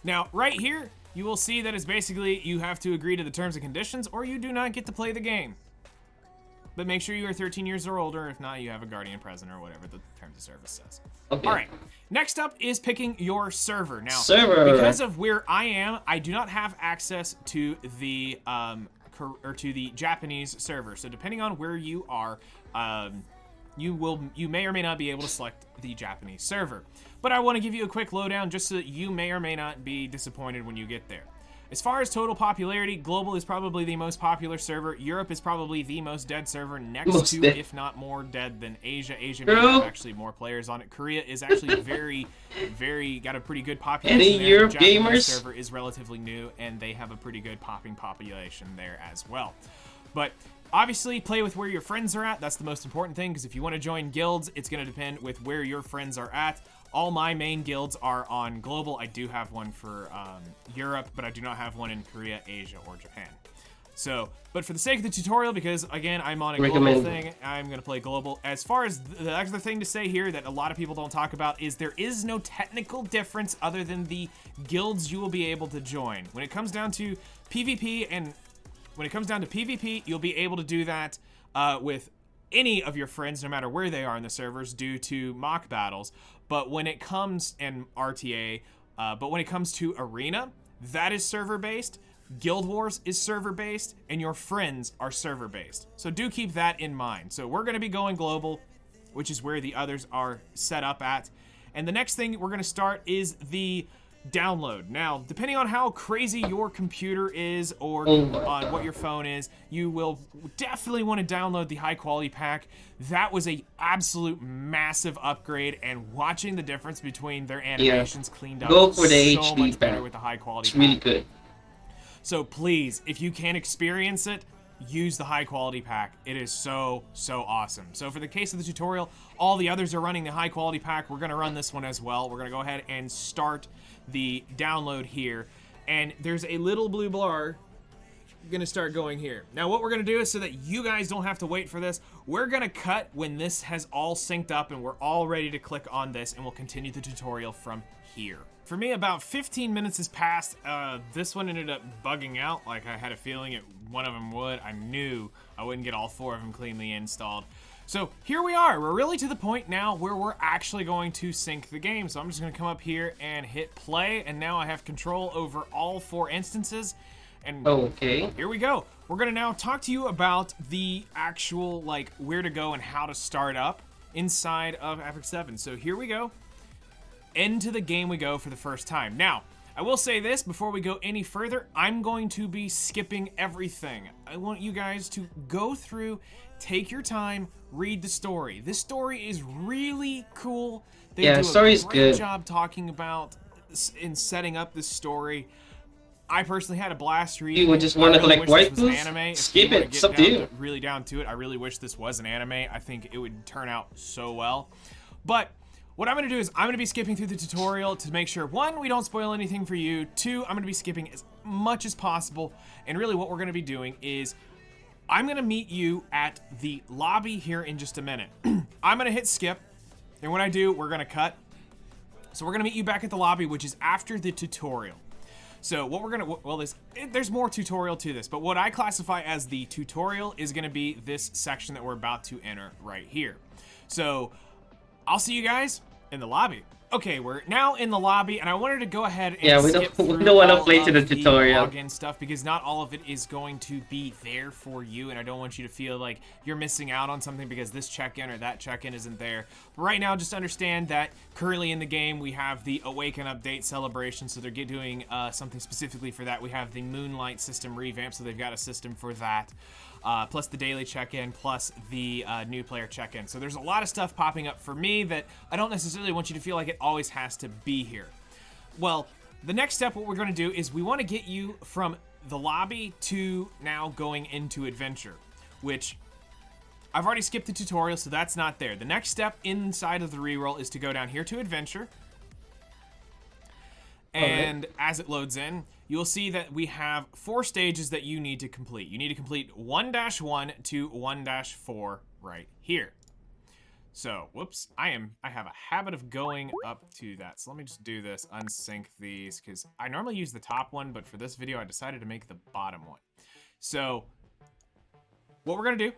Now, right here, you will see that it's basically you have to agree to the terms and conditions or you do not get to play the game. But make sure you are 13 years or older. If not, you have a guardian present or whatever the terms of service says. Okay. All right. Next up is picking your server. Now, because of where I am, I do not have access to the Japanese server. So depending on where you are, you may or may not be able to select the Japanese server. But I want to give you a quick lowdown just so that you may or may not be disappointed when you get there. As far as total popularity, Global is probably the most popular server. Europe is probably the most dead server, next to, if not more dead than Asia. Asia may have actually more players on it. Korea is actually got a pretty good population there. Any Europe the Japanese gamers? server is relatively new, and they have a pretty good popping population there as well. But obviously, play with where your friends are at. That's the most important thing, because if you want to join guilds, it's going to depend with where your friends are at. All my main guilds are on Global. I do have one for Europe, but I do not have one in Korea, Asia, or Japan. So, but for the sake of the tutorial, because again, I'm on a global thing, I'm going to play Global. As far as the other thing to say here that a lot of people don't talk about is there is no technical difference other than the guilds you will be able to join. When it comes down to PvP, you'll be able to do that with any of your friends, no matter where they are in the servers, due to mock battles. But when it comes but when it comes to Arena, that is server-based. Guild Wars is server-based, and your friends are server-based. So do keep that in mind. So we're going to be going global, which is where the others are set up at. And the next thing we're going to start is the download. Now, depending on how crazy your computer is or on what your phone is, you will definitely want to download the high quality pack. That was a absolute massive upgrade, and watching the difference between their animations cleaned up Go for the so HD much better pack. with the high quality It's really pack. good. So please, if you can experience it, use the high quality pack. It is so awesome. So for the case of the tutorial, all the others are running the high quality pack. We're gonna run this one as well. We're gonna go ahead and start the download here, and there's a little blue bar gonna start going here. Now what we're gonna do is, so that you guys don't have to wait for this, we're gonna cut when this has all synced up and we're all ready to click on this, and we'll continue the tutorial from here. For me, about 15 minutes has passed. This one ended up bugging out. Like, I had a feeling one of them would. I knew I wouldn't get all 4 of them cleanly installed. So here we are. We're really to the point now where we're actually going to sync the game. So I'm just going to come up here and hit play, and now I have control over all 4 instances. And here we go. We're going to now talk to you about the actual, like, where to go and how to start up inside of Epic 7. So here we go. Into the game we go for the first time. Now, I will say this before we go any further, I'm going to be skipping everything. I want you guys to go through, take your time, read the story. This story is really cool. They do a great job talking about and setting up this story. I personally had a blast reading. You would just want to collect white boots? Anime. Skip it. It's up to you. Really down to it. I really wish this was an anime. I think it would turn out so well. But what I'm going to do is I'm going to be skipping through the tutorial to make sure, 1, we don't spoil anything for you, 2, I'm going to be skipping as much as possible, and really what we're going to be doing is I'm going to meet you at the lobby here in just a minute. I'm going to hit skip, and when I do, we're going to cut. So we're going to meet you back at the lobby, which is after the tutorial. So what we're going to, well, there's more tutorial to this, but what I classify as the tutorial is going to be this section that we're about to enter right here. So I'll see you guys in the lobby. Okay, we're now in the lobby, and I wanted to go ahead and Yeah, we skip don't through want to all play to the of tutorial. login stuff because not all of it is going to be there for you, and I don't want you to feel like you're missing out on something because this check-in or that check-in isn't there. But right now, just understand that currently in the game, we have the Awaken Update celebration, so they're doing something specifically for that. We have the Moonlight system revamp, so they've got a system for that. Plus the daily check-in, plus the new player check-in. So there's a lot of stuff popping up for me that I don't necessarily want you to feel like it always has to be here. Well, the next step, what we're going to do is we want to get you from the lobby to now going into adventure, which I've already skipped the tutorial, so that's not there. The next step inside of the reroll is to go down here to adventure. And as it loads in, you'll see that we have 4 stages that you need to complete. You need to complete 1-1 to 1-4 right here. So, whoops, I have a habit of going up to that. So let me just do this, unsync these, because I normally use the top one, but for this video, I decided to make the bottom one. So, what we're gonna do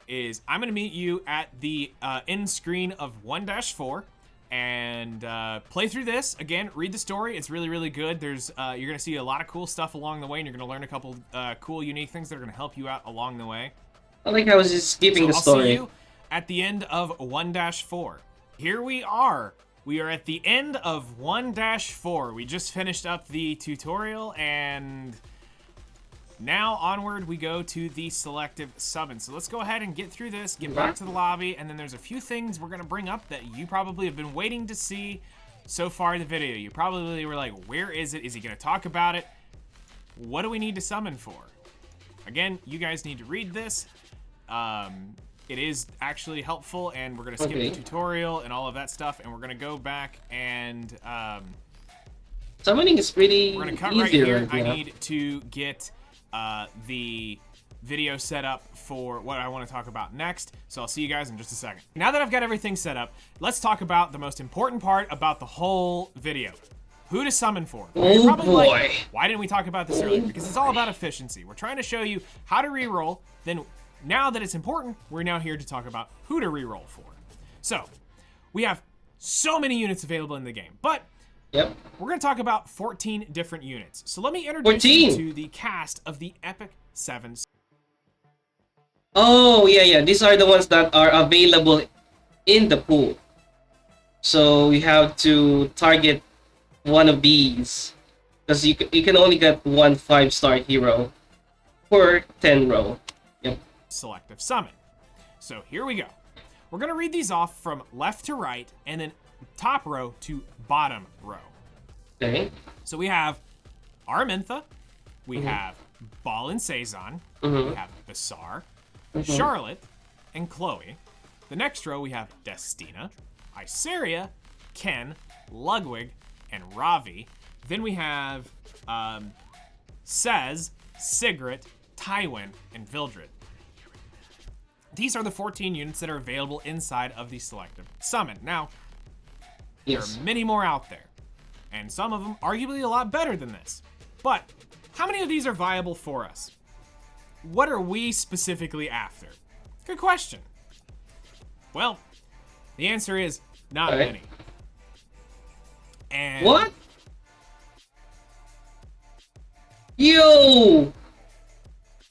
is I'm gonna meet you at the end screen of 1-4. And play through this. Again, read the story. It's really, really good. There's you're gonna see a lot of cool stuff along the way, and you're gonna learn a couple cool, unique things that are gonna help you out along the way. I like how I was just skipping the story. I'll see you at the end of 1-4. Here we are. We are at the end of 1-4. We just finished up the tutorial, and now onward we go to the selective summon. So let's go ahead and get through this, get back to the lobby, and then there's a few things we're gonna bring up that you probably have been waiting to see so far in the video. You probably were like, where is it? Is he gonna talk about it? What do we need to summon for? Again, you guys need to read this. It is actually helpful, and we're gonna skip the tutorial and all of that stuff, and we're gonna go back and summoning is pretty we're gonna cut easy right here. right I now. need to get the video set up for what I want to talk about next, so I'll see you guys in just a second. Now that I've got everything set up, let's talk about the most important part about the whole video. Who to summon for. You're probably like, why didn't we talk about this earlier? Because it's all about efficiency. We're trying to show you how to reroll, then now that it's important, we're now here to talk about who to reroll for. So, we have so many units available in the game, but Yep. we're going to talk about 14 different units. So let me introduce you 14? to the cast of the Epic 7. Oh, yeah. These are the ones that are available in the pool. So you have to target one of these. Because you can only get one 5-star hero per 10 row. Yep. Selective Summon. So here we go. We're going to read these off from left to right, and then top row to bottom row. Okay. So we have Araminta, we have Ball and Saison, we have Bassar, Charlotte, and Chloe. The next row we have Destina, Iseria, Ken, Ludwig, and Ravi. Then we have Sez, Sigrid, Tywin, and Vildred. These are the 14 units that are available inside of the Selective Summon. Now, there are many more out there, and some of them arguably a lot better than this. But how many of these are viable for us? What are we specifically after? Good question. Well, the answer is not many. And what? Yo!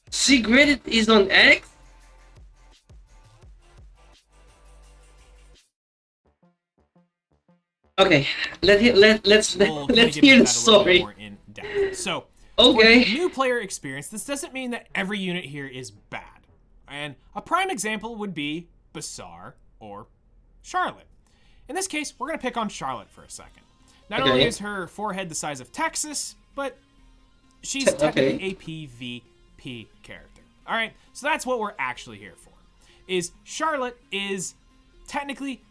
Sigrid is on X? Okay, let's hear the story. So, okay. for new player experience, this doesn't mean that every unit here is bad. And a prime example would be Bassar or Charlotte. In this case, we're going to pick on Charlotte for a second. Not only is her forehead the size of Texas, but she's technically a PvP character. All right, so that's what we're actually here for. Is Charlotte is technically,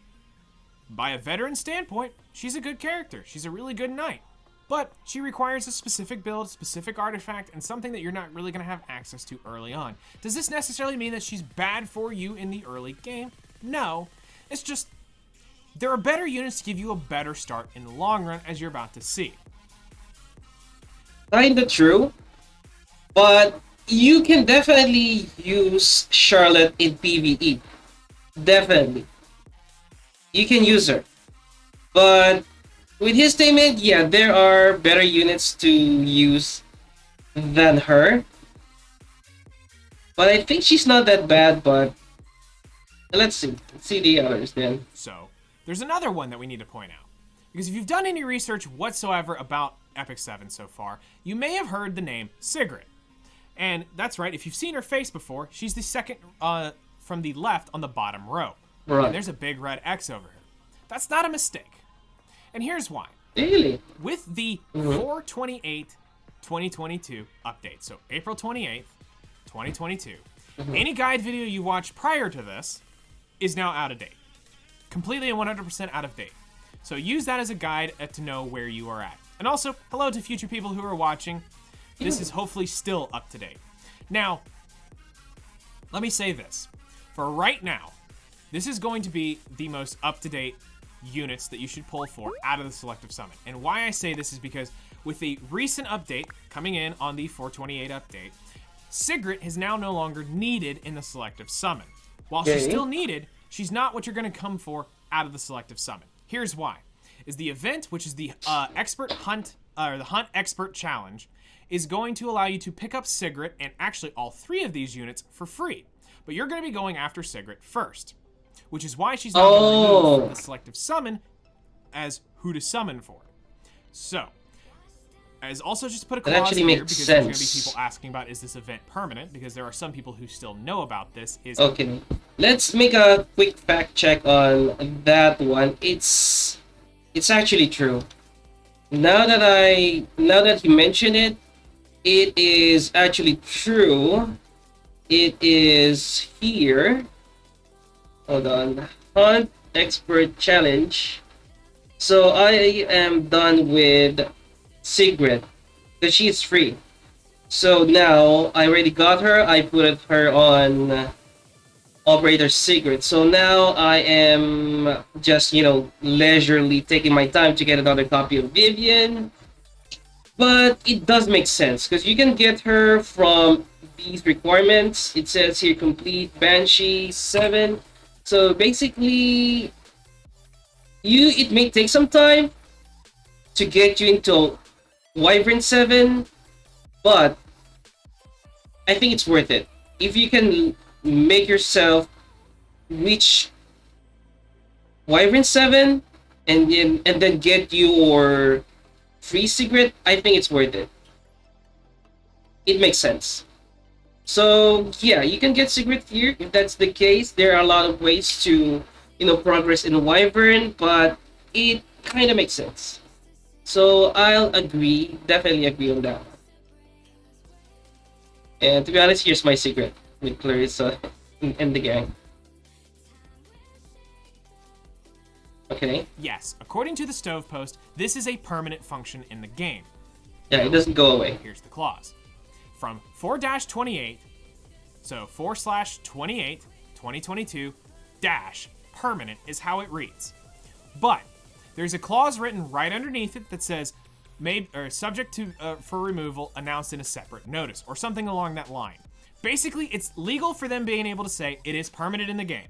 by a veteran standpoint, she's a good character. She's a really good knight. But she requires a specific build, a specific artifact, and something that you're not really going to have access to early on. Does this necessarily mean that she's bad for you in the early game? No. It's just, there are better units to give you a better start in the long run, as you're about to see. Kinda true. But you can definitely use Charlotte in PvE. Definitely. You can use her. But with his statement, yeah, there are better units to use than her. But I think she's not that bad, but let's see. Let's see the others then. So, there's another one that we need to point out. Because if you've done any research whatsoever about Epic 7 so far, you may have heard the name Sigrid. And that's right, if you've seen her face before, she's the second from the left on the bottom row. Right. And there's a big red X over her. That's not a mistake. And here's why. Really? With the 4/28/2022 update, so April 28th, 2022, any guide video you watched prior to this is now out of date. Completely and 100% out of date. So use that as a guide to know where you are at. And also, hello to future people who are watching. This is hopefully still up to date. Now, let me say this. For right now, this is going to be the most up-to-date units that you should pull for out of the selective summon. And why I say this is because with the recent update coming in on the 4/28 update, Sigrid is now no longer needed in the selective summon. While she's still needed, she's not what you're going to come for out of the selective summon. Here's why. Is the event, which is the expert hunt, or the hunt expert challenge, is going to allow you to pick up Sigrid and actually all 3 of these units for free. But you're going to be going after Sigrid first, which is why she's not removed from the selective summon as who to summon for. So, as also just to put a clause here, because there's going to be people asking about, is this event permanent? Because there are some people who still know about this. Okay, let's make a quick fact check on that one. It's actually true. Now that you mention it, it is actually true. It is here. Hold on. Hunt Expert Challenge. So I am done with Sigrid, because she is free. So now I already got her. I put her on Operator Sigrid. So now I am just, leisurely taking my time to get another copy of Vivian. But it does make sense, because you can get her from these requirements. It says here complete Banshee 7. So basically, it may take some time to get you into Wyvern 7, but I think it's worth it. If you can make yourself reach Wyvern 7 and then get your free secret, I think it's worth it. It makes sense. So yeah, you can get secret here if that's the case. There are a lot of ways to progress in Wyvern, but it kind of makes sense. So I'll definitely agree on that. And to be honest, here's my secret with Clarissa and the gang. Okay. Yes, according to the Stove Post, this is a permanent function in the game. Yeah, it doesn't go away. Here's the clause. From 4-28, so 4/28, 2022, dash permanent is how it reads. But there's a clause written right underneath it that says, subject to for removal announced in a separate notice, or something along that line. Basically, it's legal for them being able to say it is permanent in the game.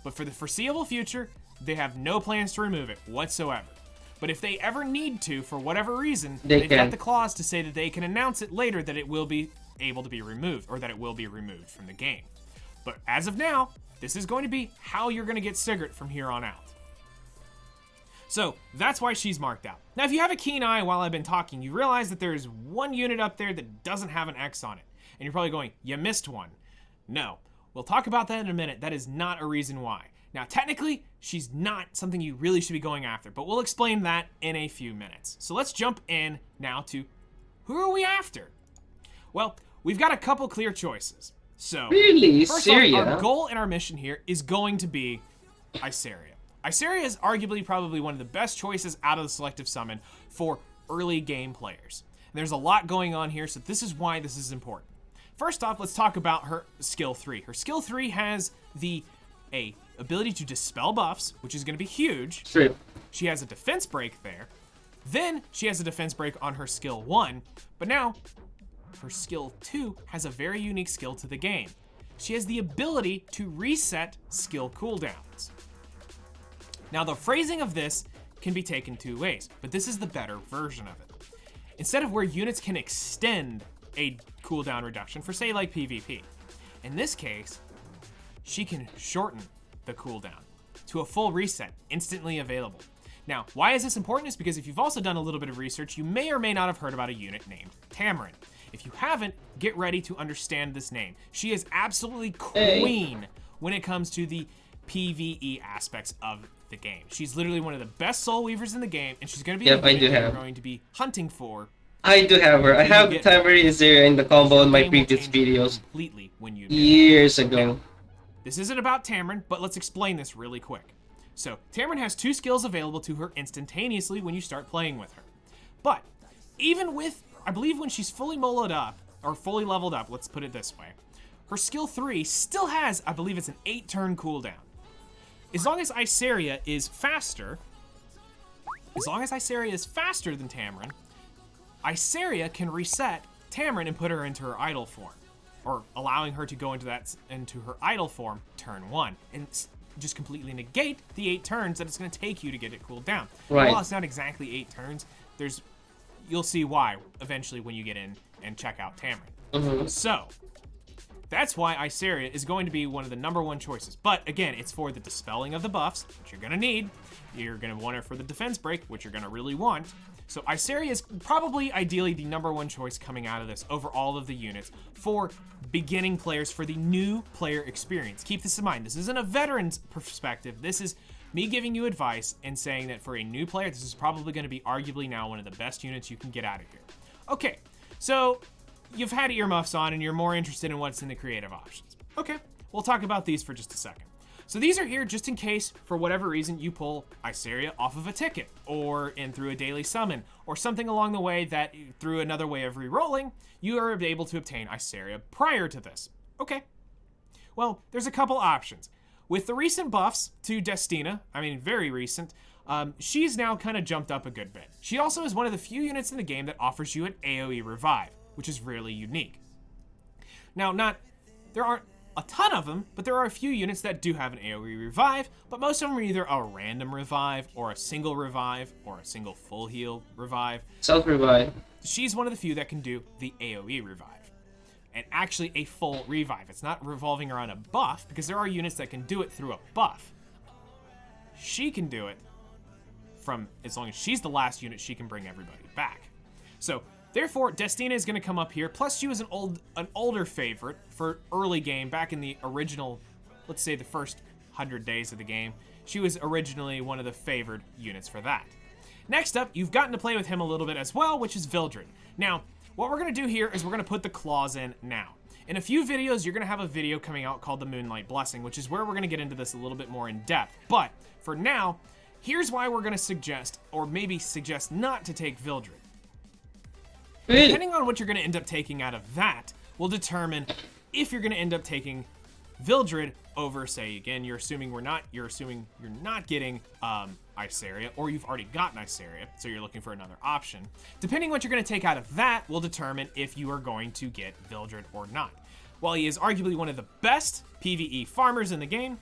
But for the foreseeable future, they have no plans to remove it whatsoever. But if they ever need to, for whatever reason, they've got the clause to say that they can announce it later that it will be able to be removed, or that it will be removed from the game. But as of now, this is going to be how you're going to get Sigrid from here on out. So that's why she's marked out. Now, if you have a keen eye while I've been talking, you realize that there's one unit up there that doesn't have an X on it. And you're probably going, you missed one. No, we'll talk about that in a minute. That is not a reason why. Now, technically, she's not something you really should be going after, but we'll explain that in a few minutes. So let's jump in now to who are we after? Well, we've got a couple clear choices. So, really? First off, our goal and our mission here is going to be Iseria. Iseria is arguably probably one of the best choices out of the selective summon for early game players. And there's a lot going on here, so this is why this is important. First off, let's talk about her skill 3. Her skill 3 has the ability to dispel buffs, which is going to be huge. True. She has a defense break there. Then she has a defense break on her skill 1, but now her skill 2 has a very unique skill to the game. She has the ability to reset skill cooldowns. Now, the phrasing of this can be taken two ways, but this is the better version of it. Instead of where units can extend a cooldown reduction for, say, like PvP, in this case, she can shorten the cooldown to a full reset, instantly available. Now, why is this important? Is because if you've also done a little bit of research, you may or may not have heard about a unit named Tamarin. If you haven't, get ready to understand this name. She is absolutely queen when it comes to the PvE aspects of the game. She's literally one of the best soul weavers in the game, and she's going to be you're going to be hunting for. I do have her. I have Tamarin Azera in the combo in my previous videos. Completely when you years ago. Now, this isn't about Tamarin, but let's explain this really quick. So, Tamarin has two skills available to her instantaneously when you start playing with her. But, even with, I believe when she's fully leveled up, let's put it this way, her skill 3 still has, I believe it's an 8-turn cooldown. As long as Iseria is faster than Tamarin, Iseria can reset Tamarin and put her into her idle form, or allowing her to go into her idle form turn 1, and just completely negate the 8 turns that it's going to take you to get it cooled down. Right. While it's not exactly 8 turns, you'll see why eventually when you get in and check out Tamarin. So, that's why Iseria is going to be one of the #1 choices. But again, it's for the dispelling of the buffs, which you're going to need. You're going to want it for the defense break, which you're going to really want. So Iseria is probably ideally the #1 choice coming out of this over all of the units for beginning players, for the new player experience. Keep this in mind. This isn't a veteran's perspective. This is me giving you advice and saying that for a new player, this is probably going to be arguably now one of the best units you can get out of here. Okay, so you've had earmuffs on and you're more interested in what's in the creative options. Okay, we'll talk about these for just a second. So these are here just in case, for whatever reason, you pull Iseria off of a ticket, or in through a daily summon, or something along the way that, through another way of re-rolling, you are able to obtain Iseria prior to this. Okay. Well, there's a couple options. With the recent buffs to Destina, I mean very recent, she's now kind of jumped up a good bit. She also is one of the few units in the game that offers you an AoE revive, which is really unique. Now, there aren't a ton of them, but there are a few units that do have an AoE revive, but most of them are either a random revive, or a single revive, or a single full heal revive. Self-revive. She's one of the few that can do the AoE revive, and actually a full revive. It's not revolving around a buff, because there are units that can do it through a buff. She can do it from, as long as she's the last unit, she can bring everybody back. So, therefore, Destina is going to come up here, plus she was an older favorite for early game, back in the original, let's say the first 100 days of the game. She was originally one of the favored units for that. Next up, you've gotten to play with him a little bit as well, which is Vildred. Now, what we're going to do here is we're going to put the claws in now. In a few videos, you're going to have a video coming out called the Moonlight Blessing, which is where we're going to get into this a little bit more in depth. But, for now, here's why we're going to suggest, or maybe suggest not to take Vildred. Depending on what you're going to end up taking out of that will determine if you're going to end up taking Vildred over, say, again, you're assuming you're not getting Iseria, or you've already gotten Iseria, so you're looking for another option. Depending what you're going to take out of that will determine if you are going to get Vildred or not. While he is arguably one of the best PvE farmers in the game,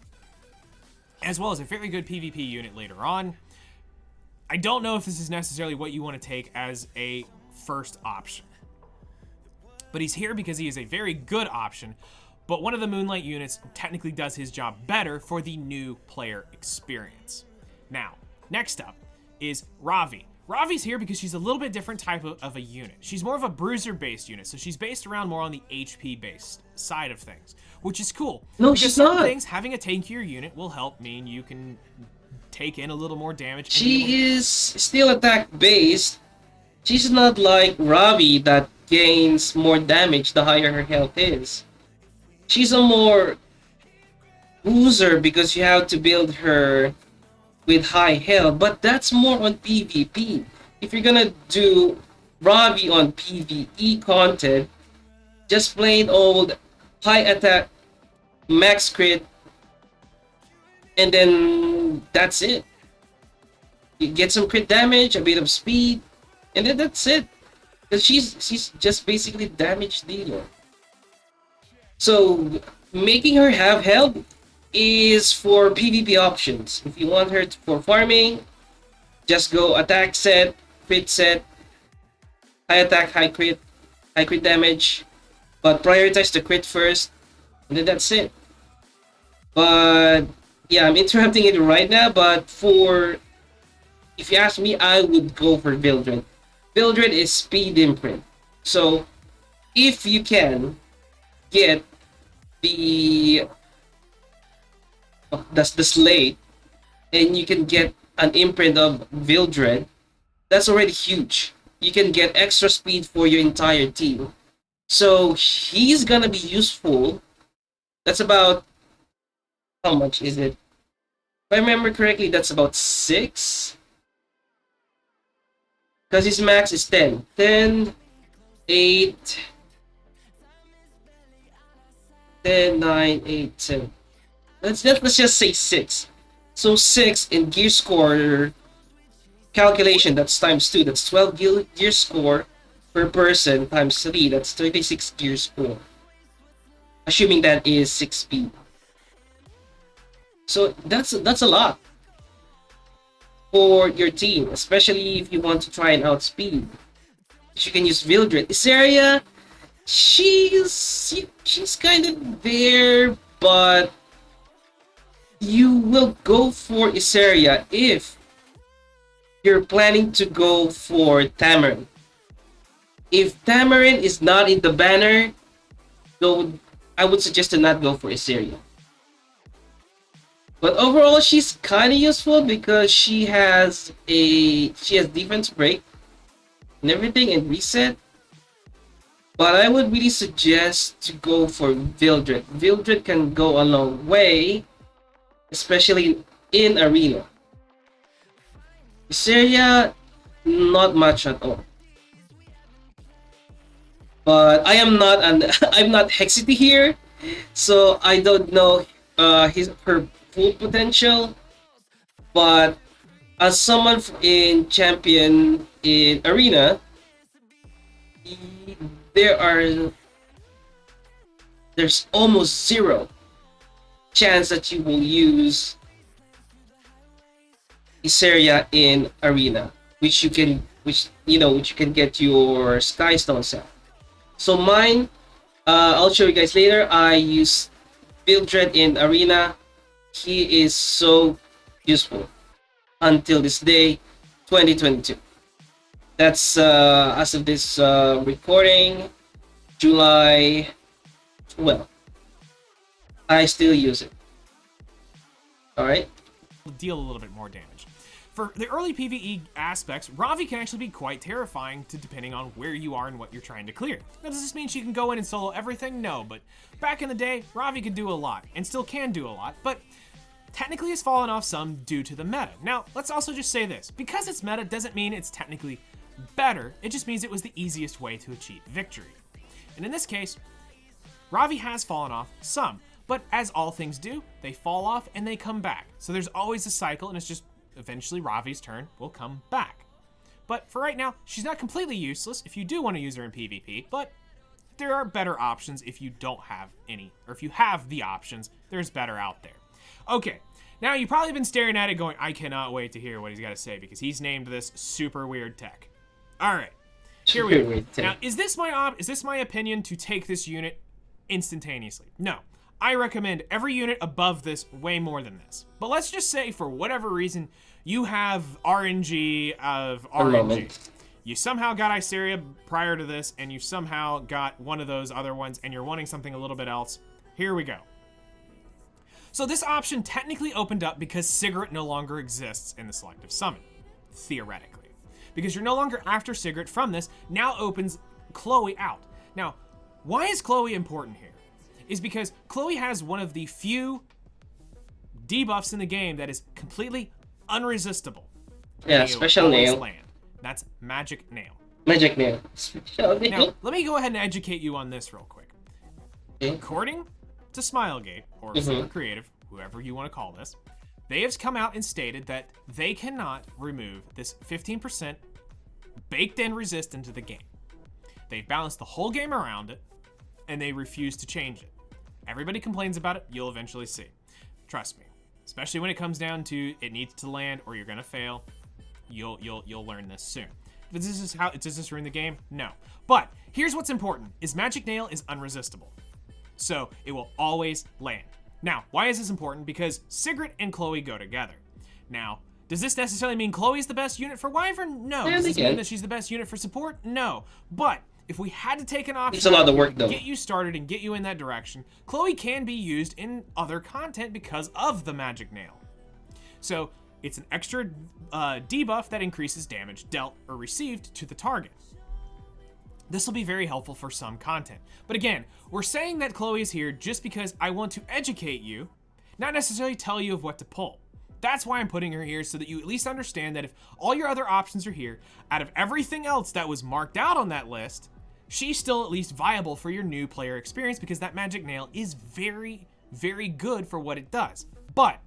as well as a very good PvP unit later on, I don't know if this is necessarily what you want to take as a first option. But he's here because he is a very good option, but one of the Moonlight units technically does his job better for the new player experience. Now, next up is Ravi. Ravi's here because she's a little bit different type of a unit. She's more of a bruiser-based unit, so she's based around more on the HP-based side of things, which is cool. No, she's not. Things, having a tankier unit will help mean you can take in a little more damage. She is still attack-based. She's not like Ravi that gains more damage the higher her health is. She's a more boozer because you have to build her with high health, but that's more on PvP. If you're gonna do Ravi on PvE content, just plain old high attack, max crit, and then that's it. You get some crit damage, a bit of speed, and then that's it. Because she's just basically damage dealer. So making her have health is for PvP options. If you want her for farming, Just go attack set, crit set, high attack, high crit damage, but prioritize the crit first, and then that's it. But yeah, I'm interrupting it right now. But if you ask me, I would go for Vildred. Vildred is speed imprint, so if you can get the that's the slate, and you can get an imprint of Vildred, that's already huge. You can get extra speed for your entire team. So he's gonna be useful. That's about, how much is it? If I remember correctly, that's about 6. Because his max is 10. 10, 8, 10, 9, 8, 7. Let's just say 6. So 6 in gear score calculation, that's times 2. That's 12 gear score per person times 3. That's 36 gear score. Assuming that is 6 speed. So that's a lot for your team, especially if you want to try and outspeed. You can use Vildred. Isaria, she's kind of there, but you will go for Isaria if you're planning to go for Tamarin. If Tamarin is not in the banner, I would suggest to not go for Isaria. But overall, she's kind of useful because she has defense break and everything and reset. But I would really suggest to go for Vildred. Vildred can go a long way, especially in arena. Isaria, not much at all. But I'm not Hexity here, so I don't know her full potential. But as someone in champion in arena, there's almost zero chance that you will use Isaria in arena, which you can get your Sky Stones at. So mine, I'll show you guys later. I use Vildred in arena. He is so useful until this day, 2022. That's as of this recording, July 12. I still use it. Alright? Deal a little bit more damage. For the early PvE aspects, Ravi can actually be quite terrifying depending on where you are and what you're trying to clear. Now, does this mean she can go in and solo everything? No, but back in the day, Ravi could do a lot, and still can do a lot, but technically has fallen off some due to the meta. Now, let's also just say this. Because it's meta doesn't mean it's technically better, it just means it was the easiest way to achieve victory. And in this case, Ravi has fallen off some, but as all things do, they fall off and they come back. So there's always a cycle, and it's just eventually Ravi's turn will come back. But for right now, she's not completely useless if you do want to use her in PvP, but there are better options if you don't have any, or if you have the options, there's better out there. Okay, now you've probably been staring at it going, I cannot wait to hear what he's got to say, because he's named this super weird tech. All right, here we go. Now, is this my opinion to take this unit instantaneously? No. I recommend every unit above this way more than this. But let's just say for whatever reason, you have RNG of RNG. You somehow got Isaria prior to this, and you somehow got one of those other ones, and you're wanting something a little bit else. Here we go. So this option technically opened up because Sigurd no longer exists in the selective summon, theoretically. Because you're no longer after Sigurd from this, now opens Chloe out. Now, why is Chloe important here? Is because Chloe has one of the few debuffs in the game that is completely unresistible. Yeah, special nail. Land. That's Magic Nail. Magic Nail. Now, let me go ahead and educate you on this real quick. Okay. According to Smilegate, or Super Creative, whoever you want to call this, they have come out and stated that they cannot remove this 15% baked-in resist into the game. They've balanced the whole game around it, and they refuse to change it. Everybody complains about it, you'll eventually see. Trust me. Especially when it comes down to it needs to land or you're gonna fail. You'll learn this soon. But does this ruin the game? No. But here's what's important: is Magic Nail is unresistible, so it will always land. Now, why is this important? Because Sigrid and Chloe go together. Now, does this necessarily mean Chloe is the best unit for Wyvern? No. Does this mean that she's the best unit for support? No. But if we had to take an option, it's a lot of work, though. Get you started and get you in that direction, Chloe can be used in other content because of the Magic Nail. So it's an extra debuff that increases damage dealt or received to the target. This will be very helpful for some content. But again, we're saying that Chloe is here just because I want to educate you, not necessarily tell you of what to pull. That's why I'm putting her here, so that you at least understand that if all your other options are here, out of everything else that was marked out on that list, she's still at least viable for your new player experience, because that Magic Nail is very, very good for what it does. But,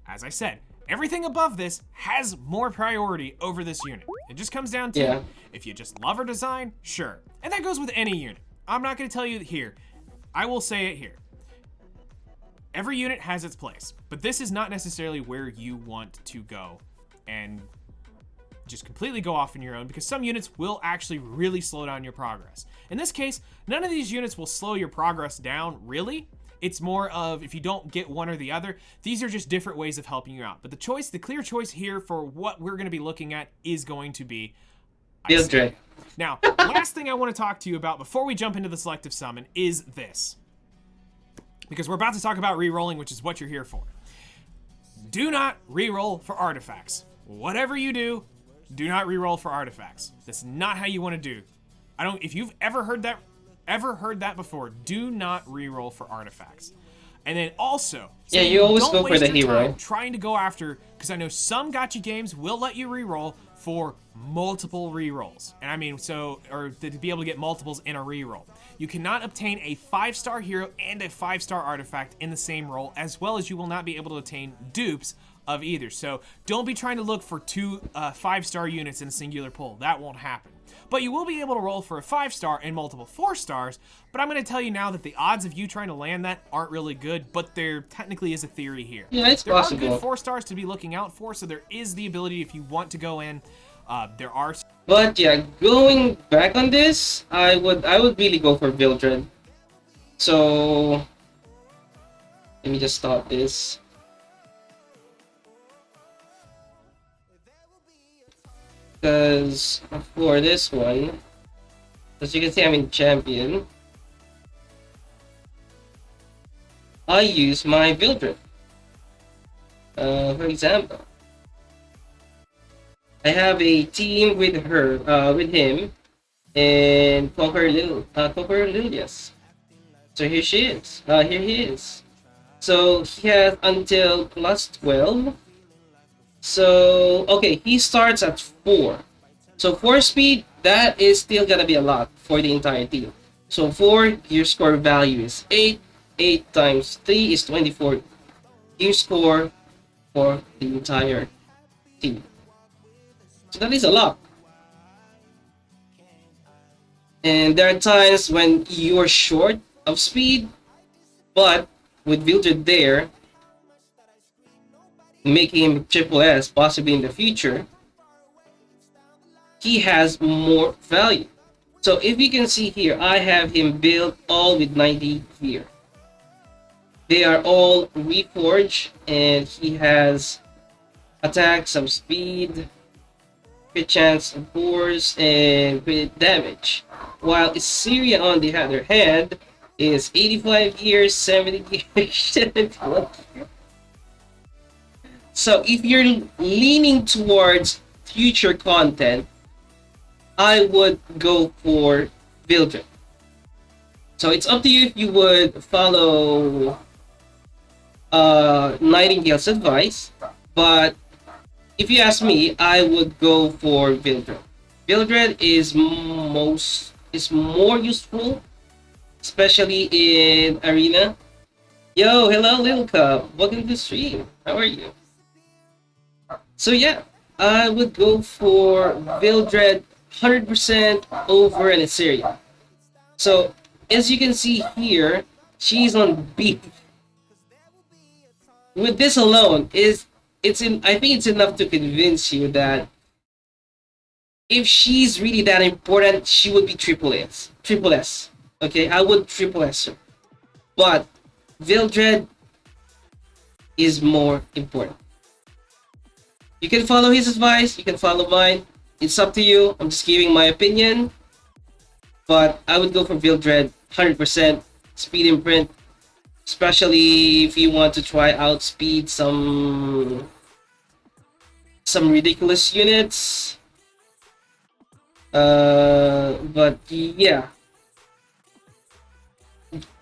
as I said, everything above this has more priority over this unit. It just comes down to, if you just love her design, sure. And that goes with any unit. I'm not going to tell you here. I will say it here. Every unit has its place, but this is not necessarily where you want to go and just completely go off on your own, because some units will actually really slow down your progress. In this case, none of these units will slow your progress down, really. It's more of, if you don't get one or the other, these are just different ways of helping you out. But the clear choice here for what we're going to be looking at is going to be Mildred. Now, last thing I want to talk to you about before we jump into the selective summon is this. Because we're about to talk about re-rolling, which is what you're here for. Do not re-roll for artifacts. Whatever you do, do not re-roll for artifacts. That's not how you want to do. If you've ever heard that before, do not re-roll for artifacts. And then also, yeah, you always go for the hero. Trying to go after, because I know some gacha games will let you re-roll for multiple re-rolls. And I mean, or to be able to get multiples in a re-roll. You cannot obtain a 5-star hero and a 5-star artifact in the same roll, as well as you will not be able to obtain dupes of either. So don't be trying to look for two 5-star units in a singular pull. That won't happen. But you will be able to roll for a 5-star and multiple 4-stars, but I'm going to tell you now that the odds of you trying to land that aren't really good, but there technically is a theory here. Yeah, it's possible. There are good 4-stars to be looking out for, so there is the ability if you want to go in. There are... But yeah, going back on this, I would really go for Mildred. So let me just stop this. Because for this one, as you can see, I'm in champion. I use my Mildred. For example, I have a team with with him, and Conquer Lilias. So here she is. Here he is. So he has until +12. So okay, he starts at 4. So 4 speed, that is still gonna be a lot for the entire team. So 4, your score value is 8. 8 times 3 is 24. You score for the entire team. So that is a lot. And there are times when you are short of speed, but with Mildred there, making him triple S possibly in the future, he has more value. So if you can see here, I have him built all with 90 here. They are all reforged, and he has attack, some speed, crit chance, of course, and crit damage. While Assyria, on the other hand, is 85 years, 70 years, 71 years. So if you're leaning towards future content, I would go for Mildred. So it's up to you if you would follow Nightingale's advice, but if you ask me, I would go for Mildred. Mildred is more useful, especially in arena. Yo, hello, Little Cup. Welcome to the stream. How are you? So yeah, I would go for Mildred 100% over an Assyria. So as you can see here, she's on B. With this alone, I think it's enough to convince you that if she's really that important, she would be triple S. Triple S. Okay, I would triple S her. But Vildred is more important. You can follow his advice, you can follow mine. It's up to you. I'm just giving my opinion. But I would go for Vildred 100% speed imprint. Especially if you want to try outspeed some ridiculous units. But yeah,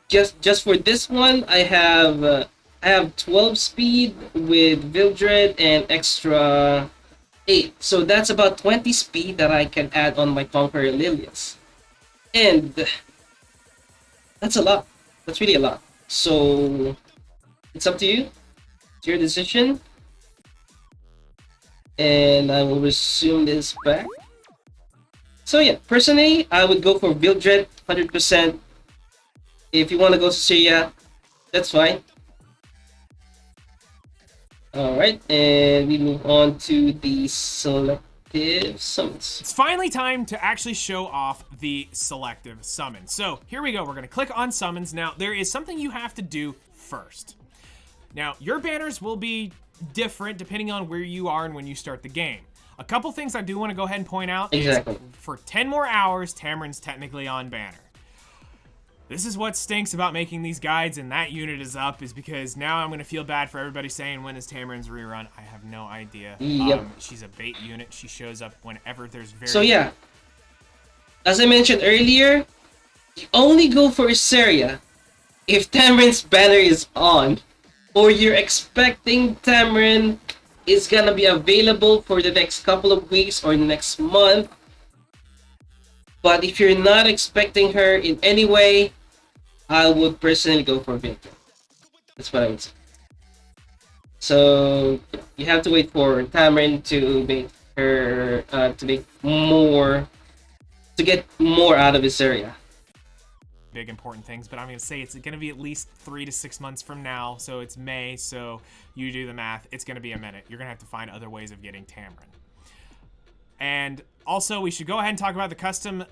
just for this one, I have 12 speed with Vildred and extra 8. So that's about 20 speed that I can add on my Conqueror Lilias. And that's a lot. That's really a lot. So it's up to you. It's your decision. And I will resume this back. So yeah, personally, I would go for Vildred 100%. If you want to go to Syria, that's fine. Alright, and we move on to the selective summons. It's finally time to actually show off the selective summon. So here we go. We're going to click on summons. Now, there is something you have to do first. Now, your banners will be different depending on where you are and when you start the game. A couple things I do want to go ahead and point out is for 10 more hours, Tamarin's technically on banner. This is what stinks about making these guides and that unit is up, is because now I'm going to feel bad for everybody saying, when is Tamarin's rerun? I have no idea. Yep. She's a bait unit. She shows up whenever there's very... So yeah, as I mentioned earlier, you only go for Syria if Tamarin's banner is on, or you're expecting Tamarin is gonna be available for the next couple of weeks or next month. But if you're not expecting her in any way, I would personally go for Victor. That's what I would say. So you have to wait for Tamarin to make her to get more out of this area. Big important things, but I'm going to say it's going to be at least 3 to 6 months from now. So it's May, so you do the math. It's going to be a minute. You're going to have to find other ways of getting Tamarin. And also, we should go ahead and talk about the custom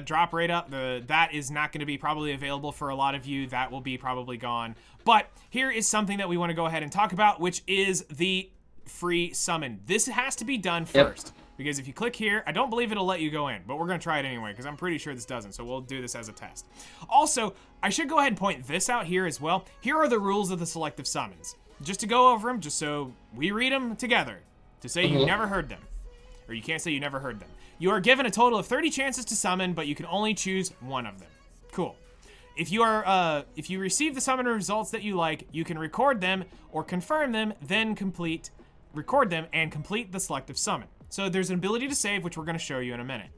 drop rate up. That is not going to be probably available for a lot of you. That will be probably gone. But here is something that we want to go ahead and talk about, which is the free summon. This has to be done first. Yep. Because if you click here, I don't believe it'll let you go in, but we're going to try it anyway, because I'm pretty sure this doesn't, so we'll do this as a test. Also, I should go ahead and point this out here as well. Here are the rules of the selective summons. Just to go over them, just so we read them together, to say you never heard them. Or you can't say you never heard them. You are given a total of 30 chances to summon, but you can only choose one of them. Cool. If you receive the summon results that you like, you can record them or confirm them, then record them and complete the selective summon. So there's an ability to save, which we're going to show you in a minute.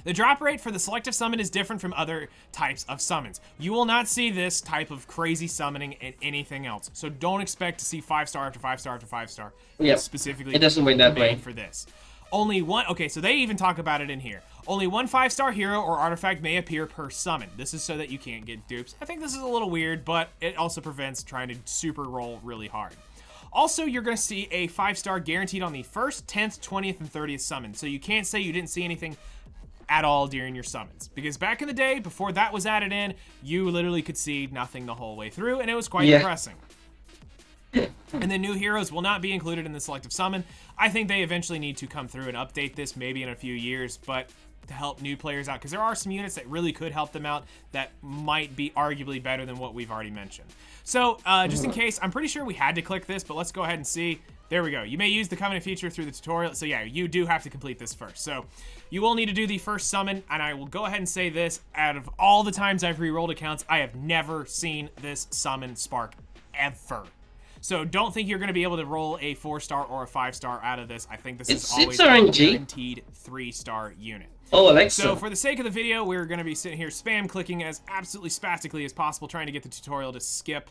The drop rate for the selective summon is different from other types of summons. You will not see this type of crazy summoning in anything else. So don't expect to see 5-star after 5-star after 5-star. Yep. Specifically, it doesn't work that way for this. Only one, okay, so they even talk about it in here. Only one 5-star hero or artifact may appear per summon. This is so that you can't get dupes. I think this is a little weird, but it also prevents trying to super roll really hard. Also, you're going to see a 5-star guaranteed on the 1st, 10th, 20th, and 30th summon. So you can't say you didn't see anything at all during your summons. Because back in the day, before that was added in, you literally could see nothing the whole way through, and it was quite depressing. And the new heroes will not be included in the selective summon. I think they eventually need to come through and update this, maybe in a few years, but to help new players out, because there are some units that really could help them out that might be arguably better than what we've already mentioned. So, just in case, I'm pretty sure we had to click this, but let's go ahead and see. There we go. You may use the Covenant feature through the tutorial. So yeah, you do have to complete this first. So you will need to do the first summon, and I will go ahead and say this. Out of all the times I've re-rolled accounts, I have never seen this summon spark ever. So don't think you're going to be able to roll a 4-star or a 5-star out of this. I think this is always a guaranteed 3-star unit. Oh, Alexa. So for the sake of the video, we're going to be sitting here spam clicking as absolutely spastically as possible, trying to get the tutorial to skip.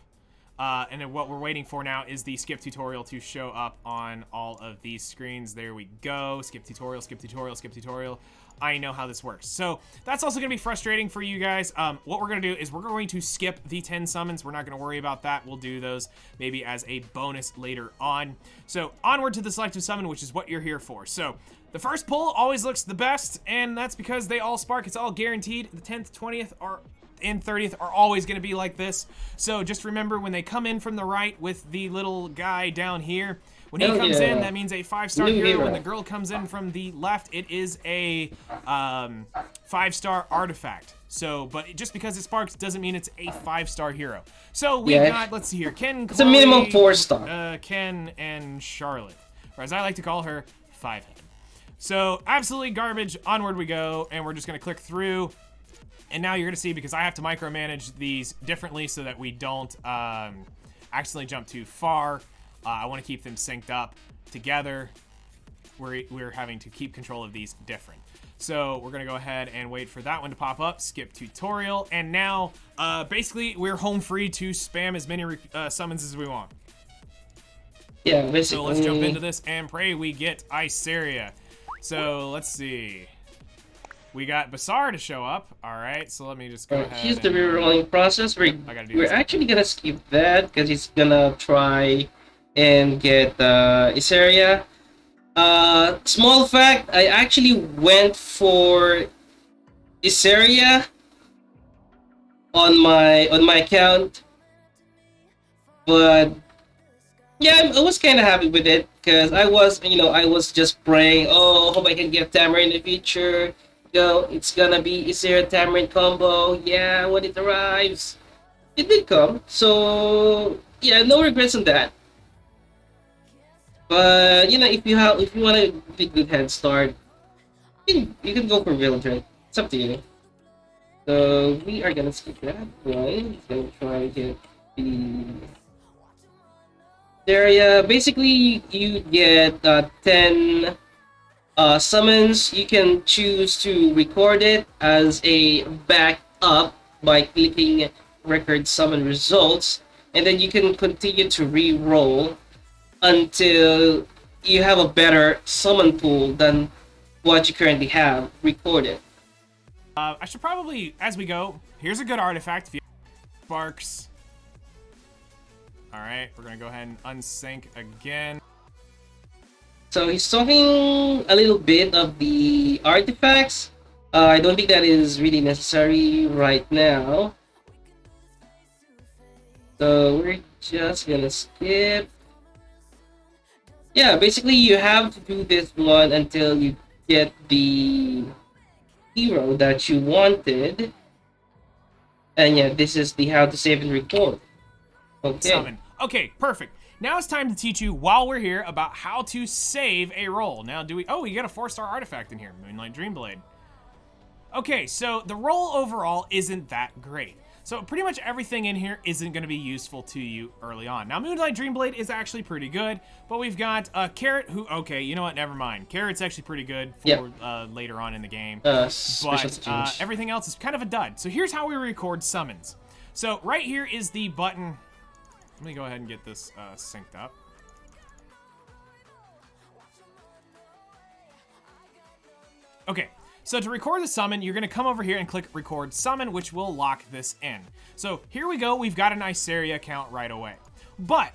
And then what we're waiting for now is the skip tutorial to show up on all of these screens. There we go. Skip tutorial, skip tutorial, skip tutorial. I know how this works. So that's also going to be frustrating for you guys. What we're going to do is we're going to skip the 10 summons. We're not going to worry about that. We'll do those maybe as a bonus later on. So onward to the selective summon, which is what you're here for. So the first pull always looks the best, and that's because they all spark. It's all guaranteed. The 10th, 20th and 30th are always going to be like this. So just remember, when they come in from the right with the little guy down here, when he comes in, that means a 5-star hero. When the girl comes in from the left, it is a 5-star artifact. So, but just because it sparks doesn't mean it's a 5-star hero. So we got, let's see here, Ken, it's Chloe, a minimum 4-star. Ken and Charlotte, or as I like to call her, 5-head. So absolutely garbage. Onward we go, and we're just gonna click through. And now you're gonna see, because I have to micromanage these differently so that we don't accidentally jump too far. I want to keep them synced up together. We're having to keep control of these different. So we're gonna go ahead and wait for that one to pop up, skip tutorial, and now basically we're home free to spam as many summons as we want. Yeah, basically. So let's jump into this and pray we get Iceria. So let's see. We got Basar to show up. All right, so let me just go ahead. Here's the rerolling process. We're actually gonna skip that because he's gonna try and get Iceria. Small fact: I actually went for Iceria on my account, but yeah, I was kind of happy with it because I was just praying. Oh, hope I can get Tamara in the future. It's gonna be Iceria Tamarind combo. Yeah, when it arrives, it did come. So yeah, no regrets on that. But if you want a good head start, you can go for Villager. It's up to you. So we are gonna skip that one. Gonna try to get the area. Basically, you get 10 summons. You can choose to record it as a backup by clicking record summon results, and then you can continue to re-roll until you have a better summon pool than what you currently have recorded. I should probably, as we go, here's a good artifact. Sparks. All right, we're gonna go ahead and unsync again. So he's talking a little bit of the artifacts. I don't think that is really necessary right now. So we're just gonna skip. Yeah, basically you have to do this one until you get the hero that you wanted. And yeah, this is the how to save and record. Okay. Summon. Okay, perfect. Now it's time to teach you, while we're here, about how to save a roll. Now, oh, you got a 4-star artifact in here, Moonlight Dreamblade. Okay, so the roll overall isn't that great. So pretty much everything in here isn't going to be useful to you early on. Now, Moonlight Dreamblade is actually pretty good, but we've got Carrot, who, okay, you know what, never mind. Carrot's actually pretty good for later on in the game. But everything else is kind of a dud. So here's how we record summons. So right here is the button. Let me go ahead and get this synced up. Okay, so to record the summon, you're gonna come over here and click record summon, which will lock this in. So here we go, we've got an Iceria account right away. But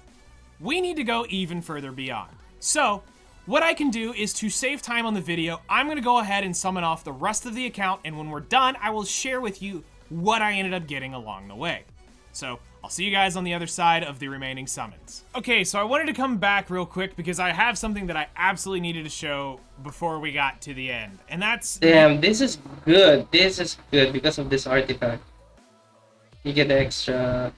we need to go even further beyond. So what I can do is, to save time on the video, I'm gonna go ahead and summon off the rest of the account, and when we're done, I will share with you what I ended up getting along the way. So I'll see you guys on the other side of the remaining summons. Okay, so I wanted to come back real quick because I have something that I absolutely needed to show before we got to the end. And that's... Damn, this is good. This is good because of this artifact. You get extra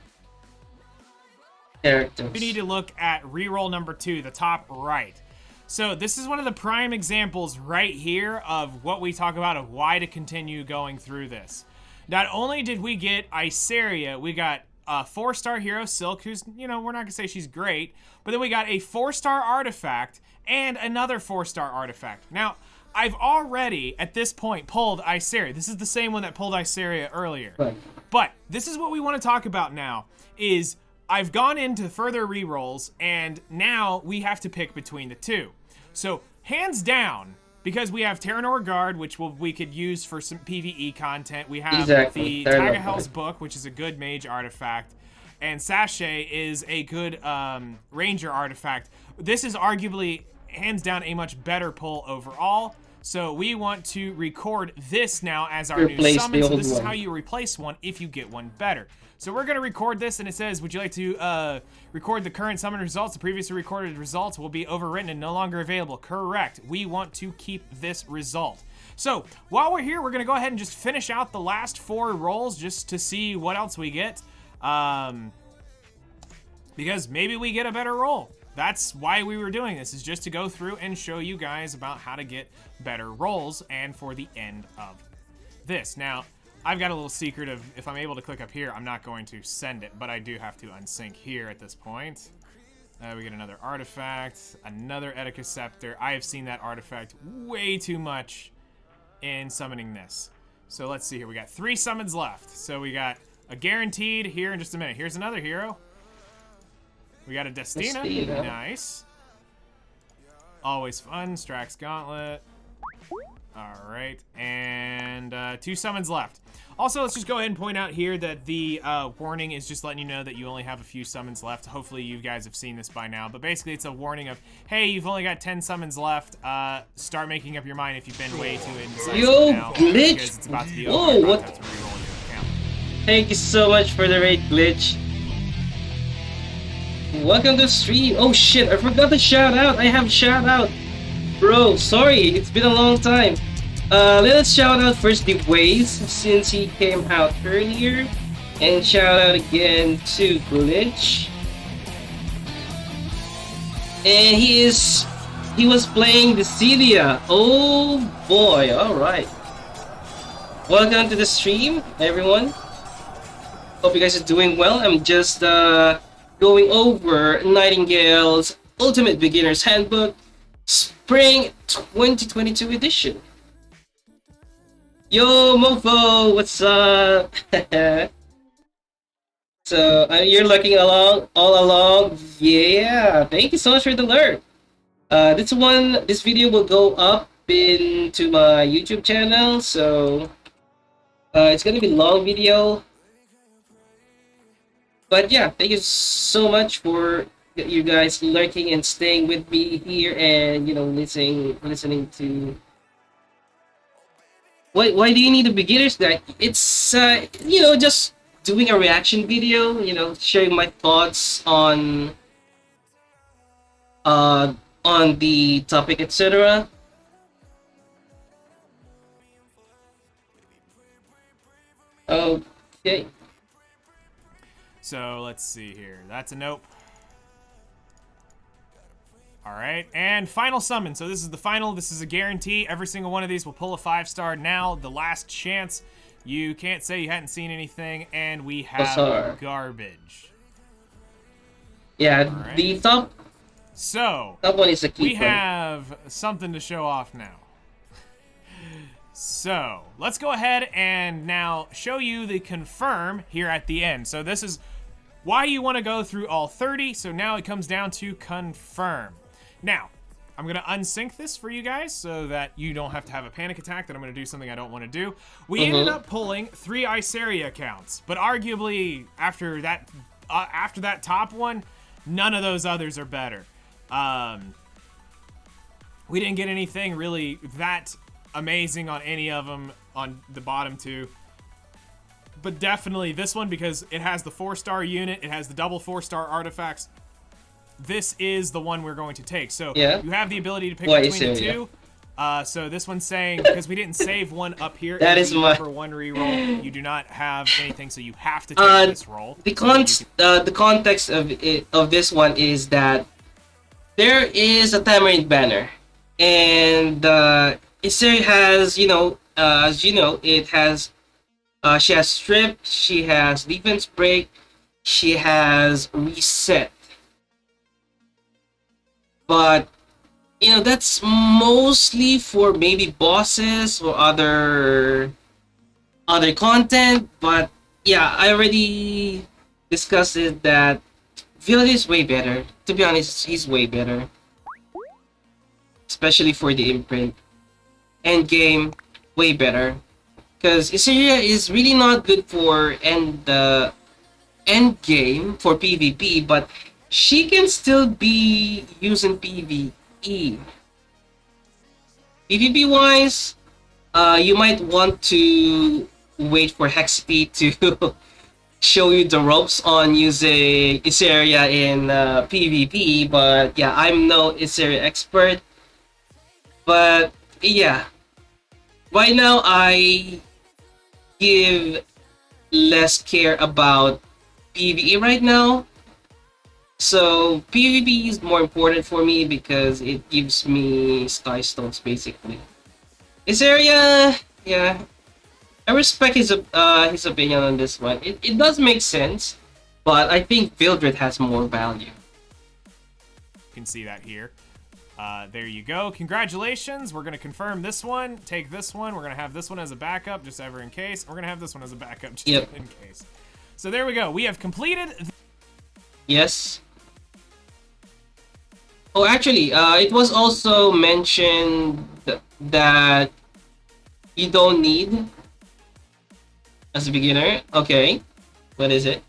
characters. You need to look at reroll number 2, the top right. So this is one of the prime examples right here of what we talk about, of why to continue going through this. Not only did we get Iceria, we got a 4-star hero, Silk, who's, we're not gonna say she's great, but then we got a 4-star artifact and another 4-star artifact. Now, I've already, at this point, pulled Iceria. This is the same one that pulled Iceria earlier. Right. But this is what we want to talk about now, is I've gone into further rerolls, and now we have to pick between the two. So, hands down, because we have Terranor Guard, which we could use for some PvE content. We have Exactly. the Tagahel's Book, which is a good mage artifact. And Sachet is a good ranger artifact. This is arguably, hands down, a much better pull overall. So we want to record this now as our new summon. So this is how you replace one if you get one better. So we're going to record this, and it says, would you like to record the current summon results? The previously recorded results will be overwritten and no longer available. Correct. We want to keep this result. So while we're here, we're going to go ahead and just finish out the last 4 rolls just to see what else we get. Because maybe we get a better roll. That's why we were doing this, is just to go through and show you guys about how to get better rolls and for the end of this. Now, I've got a little secret of, if I'm able to click up here, I'm not going to send it, but I do have to unsync here at this point. We get another artifact, another Etika Scepter. I have seen that artifact way too much in summoning this. So let's see here. We got 3 summons left. So we got a guaranteed here in just a minute. Here's another hero. We got a Destina. Nice. Always fun. Strax Gauntlet. Alright, and 2 summons left. Also, let's just go ahead and point out here that the warning is just letting you know that you only have a few summons left. Hopefully you guys have seen this by now, but basically it's a warning of, hey, you've only got 10 summons left. Start making up your mind if you've been way too indecisive now. Glitch! Because it's about to be over. Whoa, what? Thank you so much for the raid, Glitch. Welcome to the stream. Oh shit, I forgot to shout out. I have shout out. Bro, sorry, it's been a long time. Let us shout out first the Waze, since he came out earlier. And shout out again to Glitch. And he was playing the Celia. Oh boy, alright. Welcome to the stream, everyone. Hope you guys are doing well. I'm just going over Nightingale's Ultimate Beginner's Handbook Spring 2022 edition. Yo, Mofo, what's up? So, you're looking all along? Yeah, thank you so much for the alert. This video will go up into my YouTube channel, so it's gonna be a long video. But yeah, thank you so much for you guys lurking and staying with me here, and listening to. Why do you need a beginner's guide? It's just doing a reaction video. Sharing my thoughts on the topic, etc. Okay. So let's see here. That's a nope. Alright, and final summon. So this is the final, this is a guarantee. Every single one of these will pull a 5-star now. The last chance. You can't say you hadn't seen anything, and we have garbage. Yeah, right. The top one is a keeper. We have something to show off now. So, let's go ahead and now show you the confirm here at the end. So this is why you want to go through all 30. So now it comes down to confirm. Now, I'm going to unsync this for you guys so that you don't have to have a panic attack that I'm going to do something I don't want to do. We ended up pulling 3 Iceria accounts, but arguably after that top one, none of those others are better. We didn't get anything really that amazing on any of them on the bottom 2. But definitely this one, because it has the 4-star unit, it has the double 4-star artifacts. This is the one we're going to take. So you have the ability to pick between the 2. So this one's saying, because we didn't save one up here, that is my for 1 reroll, you do not have anything, so you have to take this roll. The context of this one is that there is a Tamarind banner, and Iseri has, as you know, it has, she has strip, she has defense break, she has reset. But, that's mostly for maybe bosses or other content. But yeah, I already discussed it that Villain is way better. To be honest, he's way better. Especially for the imprint. end game way better. Because Isaiah is really not good for end game for PvP, but she can still be used in PvE. PvP wise, you might want to wait for Hexity to show you the ropes on using Isaiah in PvP, but yeah, I'm no Isaiah expert. But yeah, right now I give less care about PvE right now. So PvP is more important for me because it gives me sky stones basically. This area, yeah, I respect his opinion on this one. It does make sense, but I think Vildred has more value. You can see that here. There you go. Congratulations. We're going to confirm this one. Take this one. We're going to have this one as a backup, just ever in case. We're going to have this one as a backup, just in case. So there we go. We have completed. Yes. Oh, actually, it was also mentioned that you don't need as a beginner. Okay. What is it?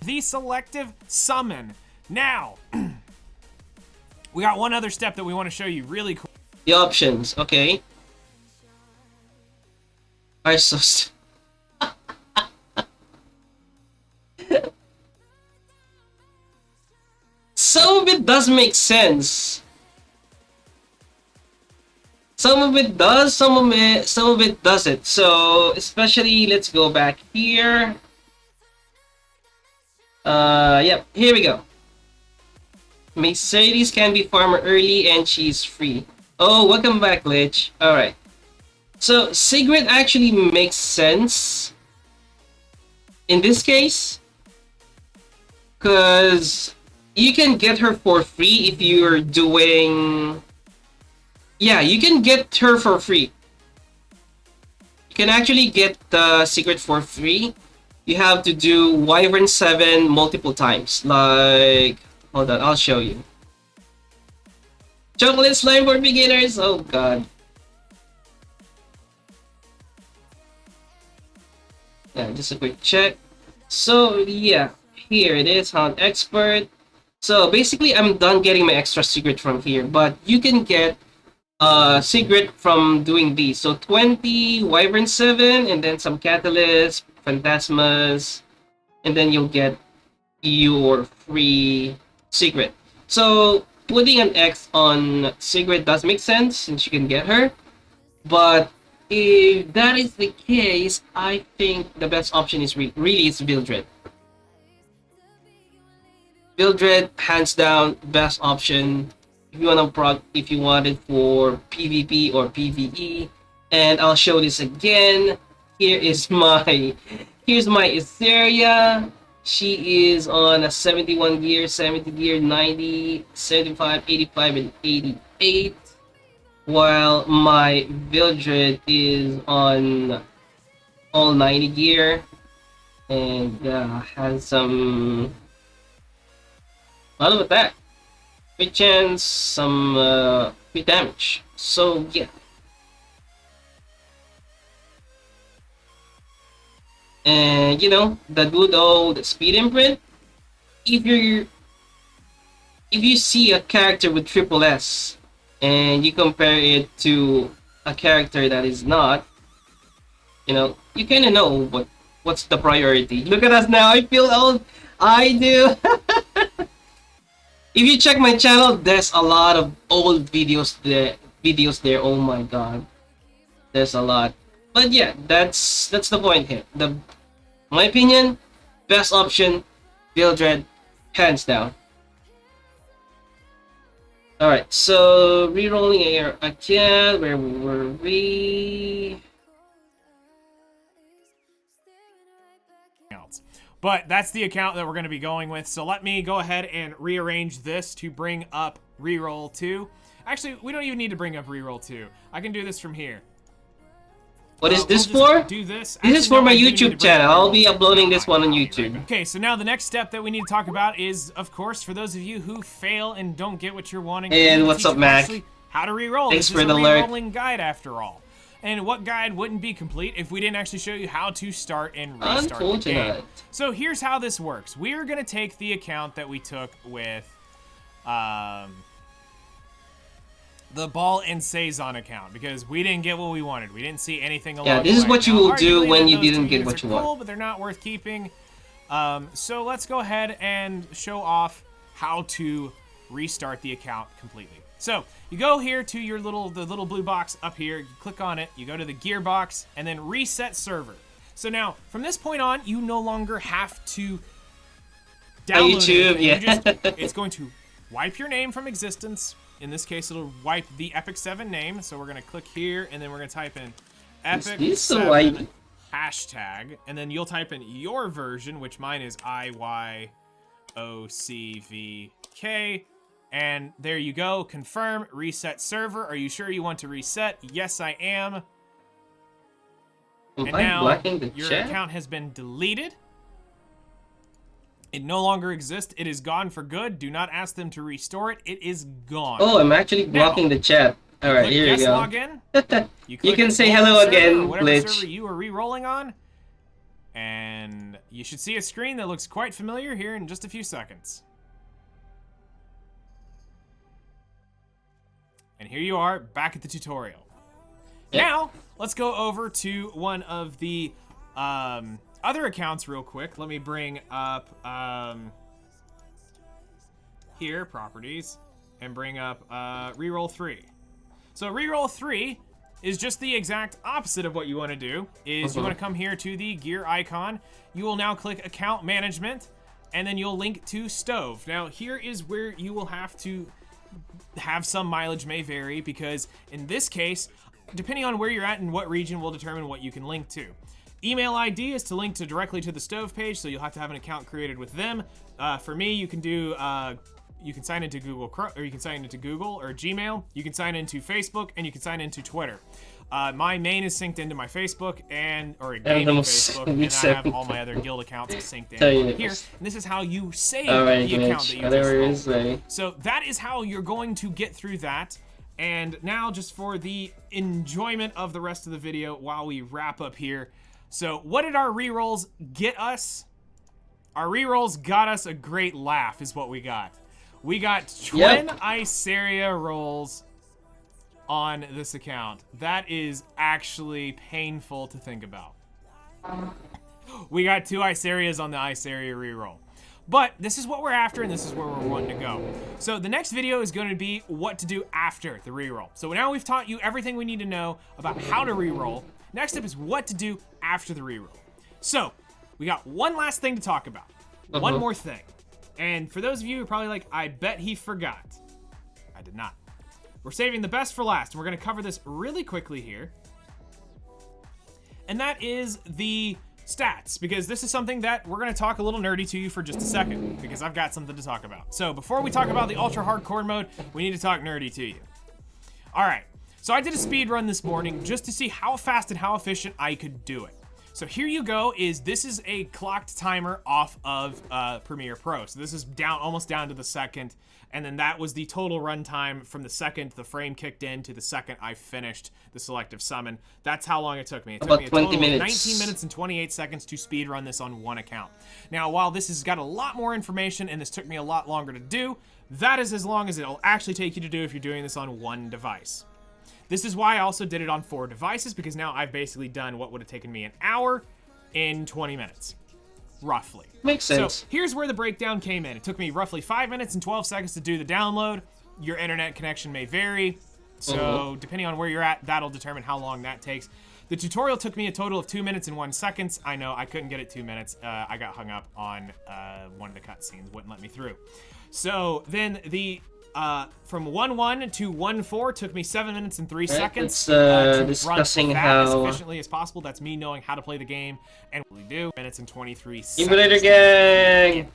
The selective summon. Now, we got one other step that we want to show you really cool. The options, okay. Are so some of it does make sense. Some of it does, some of it doesn't. So, especially, let's go back here. Yep, here we go. Mercedes can be farmer early and she's free. Oh, welcome back, Lich. Alright. So, Sigrid actually makes sense in this case. Because you can get her for free if you're doing... Yeah, you can get her for free. You can actually get the Sigrid for free. You have to do Wyvern 7 multiple times. Like, hold on, I'll show you. Chocolate slime for beginners. Oh god. Yeah, just a quick check. So yeah, here it is on expert. So basically, I'm done getting my extra secret from here, but you can get secret from doing these. So 20 Wyvern 7 and then some Catalyst, Phantasmas, and then you'll get your free secret. So putting an X on secret does make sense since you can get her. But if that is the case, I think the best option is really is Vildred. Vildred, hands down, best option. If you want it for PvP or PvE, and I'll show this again. Here's my Etheria. She is on a 71 gear, 70 gear, 90, 75, 85, and 88. While my Vildred is on all 90 gear and has some lot of attack. Crit chance, some crit damage. So yeah. And you know, the good old speed imprint. If you see a character with triple S and you compare it to a character that is not, you know, you kind of know what's the priority. Look at us now. I feel old. I do. If you check my channel, there's a lot of old videos there. Oh my god, there's a lot. But yeah, that's the point here. My opinion, best option, Vildred, hands down. All right, so re-rolling here again. Where were we? But that's the account that we're going to be going with. So let me go ahead and rearrange this to bring up reroll 2. Actually, we don't even need to bring up reroll 2. I can do this from here. What is this we'll for? do this. This is Actually, for no, my I do need to YouTube bring channel. it I'll up. be uploading this one on YouTube. Okay, so now the next step that we need to talk about is, of course, for those of you who fail and don't get what you're wanting. And what's up, Mac? How to re-roll. Thanks This for is the a alert. re-rolling guide after all. And what guide wouldn't be complete if we didn't actually show you how to start and restart the game. So here's how this works. We are going to take the account that we took with the Ball and Saison account because we didn't get what we wanted. We didn't see anything along Yeah, this is what you will do when you didn't get what you want. Cool, but they're not worth keeping. So let's go ahead and show off how to restart the account completely. So you go here to your the little blue box up here, you click on it, you go to the gear box, and then reset server. So now, from this point on, you no longer have to download YouTube, anything. yeah. It's going to wipe your name from existence. In this case, it'll wipe the Epic 7 name. So we're gonna click here, and then we're gonna type in Epic 7 hashtag, and then you'll type in your version, which mine is IYOCVK. And there you go, confirm, reset server. Are you sure you want to reset? Yes, I am. And now your account has been deleted. It no longer exists. It is gone for good. Do not ask them to restore it. It is gone. Oh, I'm actually blocking the chat. All right, here you go. Login. You can say hello again, whatever server you are re-rolling on. And you should see a screen that looks quite familiar here in just a few seconds. And here you are, back at the tutorial. Yep. Now, let's go over to one of the other accounts real quick. Let me bring up here, properties, and bring up reroll 3. So reroll 3 is just the exact opposite of what you want to do. Is you want to come here to the gear icon. You will now click account management, and then you'll link to stove. Now here is where you will have to have some mileage may vary because in this case, depending on where you're at and what region will determine what you can link to. Email ID is to link directly to the stove page, so you'll have to have an account created with them. For me, you can do you can sign into Google or you can sign into Google or Gmail. You can sign into Facebook and you can sign into Twitter. My main is synced into my Facebook or gaming Facebook, and I have all my other guild accounts synced in here. And this is how you save the account that you just rolled. So that is how you're going to get through that. And now, just for the enjoyment of the rest of the video, while we wrap up here. So, what did our rerolls get us? Our rerolls got us a great laugh, is what we got. We got twin Iceria rolls on this account. That is actually painful to think about. We got 2 Icerias on the Iceria reroll. But this is what we're after, and this is where we're wanting to go. So the next video is going to be what to do after the reroll. So now we've taught you everything we need to know about how to reroll. Next up is what to do after the reroll. So we got one last thing to talk about. One more thing. And for those of you who are probably like, I bet he forgot. I did not. We're saving the best for last, and we're going to cover this really quickly here. And that is the stats, because this is something that we're going to talk a little nerdy to you for just a second, because I've got something to talk about. So before we talk about the ultra hardcore mode, we need to talk nerdy to you. All right, so I did a speed run this morning just to see how fast and how efficient I could do it. So here you go, this is a clocked timer off of Premiere Pro. So this is almost down to the second, and then that was the total runtime from the second the frame kicked in to the second I finished the selective summon. That's how long it took me. It took me a total of 19 minutes and 28 seconds to speed run this on one account. Now, while this has got a lot more information and this took me a lot longer to do, that is as long as it'll actually take you to do if you're doing this on one device. This is why I also did it on 4 devices, because now I've basically done what would have taken me an hour in 20 minutes, roughly. Makes sense. So here's where the breakdown came in. It took me roughly 5 minutes and 12 seconds to do the download. Your internet connection may vary, so depending on where you're at, that'll determine how long that takes. The tutorial took me a total of 2 minutes and 1 second. I know, I couldn't get it 2 minutes. I got hung up on one of the cutscenes, wouldn't let me through. So then the from 1-1 to 1-4 took me 7 minutes and 3 seconds to discussing run how as efficiently as possible. That's me knowing how to play the game, and we do minutes and 23 seconds. Emulator gang.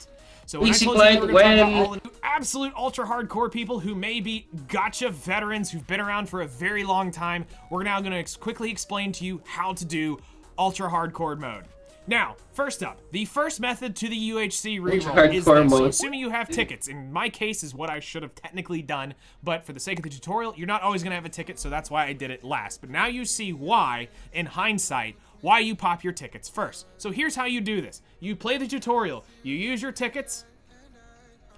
So when I Easy told you we Glide were going to talk about when all the new absolute ultra hardcore people who may be gotcha veterans who've been around for a very long time, we're now going to quickly explain to you how to do ultra hardcore mode. Now, first up, the first method to the UHC reroll is this. So assuming you have tickets, in my case is what I should have technically done, but for the sake of the tutorial, you're not always gonna have a ticket, so that's why I did it last. But now you see why, in hindsight, why you pop your tickets first. So here's how you do this. You play the tutorial, you use your tickets.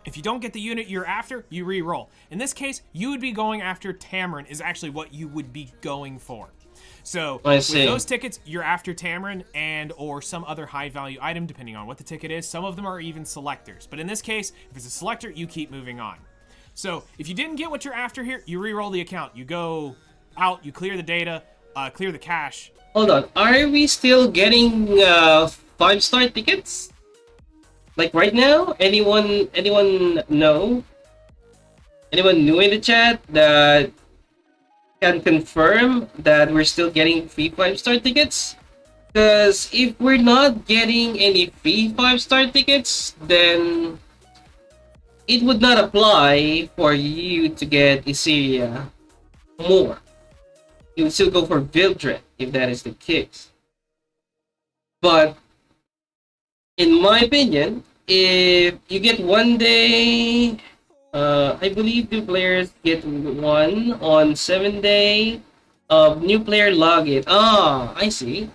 If you don't get the unit you're after, you re-roll. In this case, you would be going after Tamarin is actually what you would be going for. So with those tickets, you're after Tamarin and or some other high value item, depending on what the ticket is. Some of them are even selectors. But in this case, if it's a selector, you keep moving on. So if you didn't get what you're after here, you re-roll the account. You go out, you clear the data, clear the cache. Hold on, are we still getting 5-star tickets? Like right now? Anyone know? Anyone new in the chat that can confirm that we're still getting free 5-star tickets? Because if we're not getting any free 5-star tickets, then it would not apply for you to get Issyria more. You would still go for Vildred if that is the case. But in my opinion, if you get 1 day, I believe the players get 1 on 7 day of new player login. Ah, I see.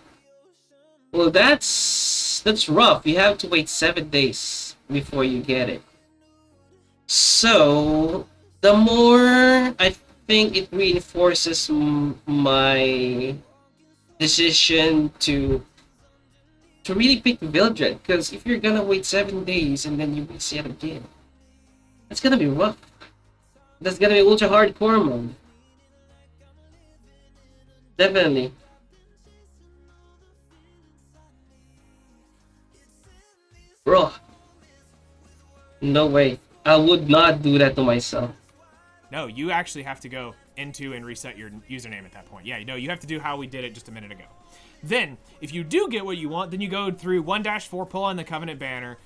Well, that's rough. You have to wait 7 days before you get it. So the more I think it reinforces my decision to really pick Vildred, because if you're gonna wait 7 days and then you reset again, that's gonna be rough. That's gonna be ultra hardcore mode. Definitely. Bro. No way. I would not do that to myself. No, you actually have to go into and reset your username at that point. Yeah, no, you have to do how we did it just a minute ago. Then, if you do get what you want, then you go through 1-4 pull on the Covenant banner,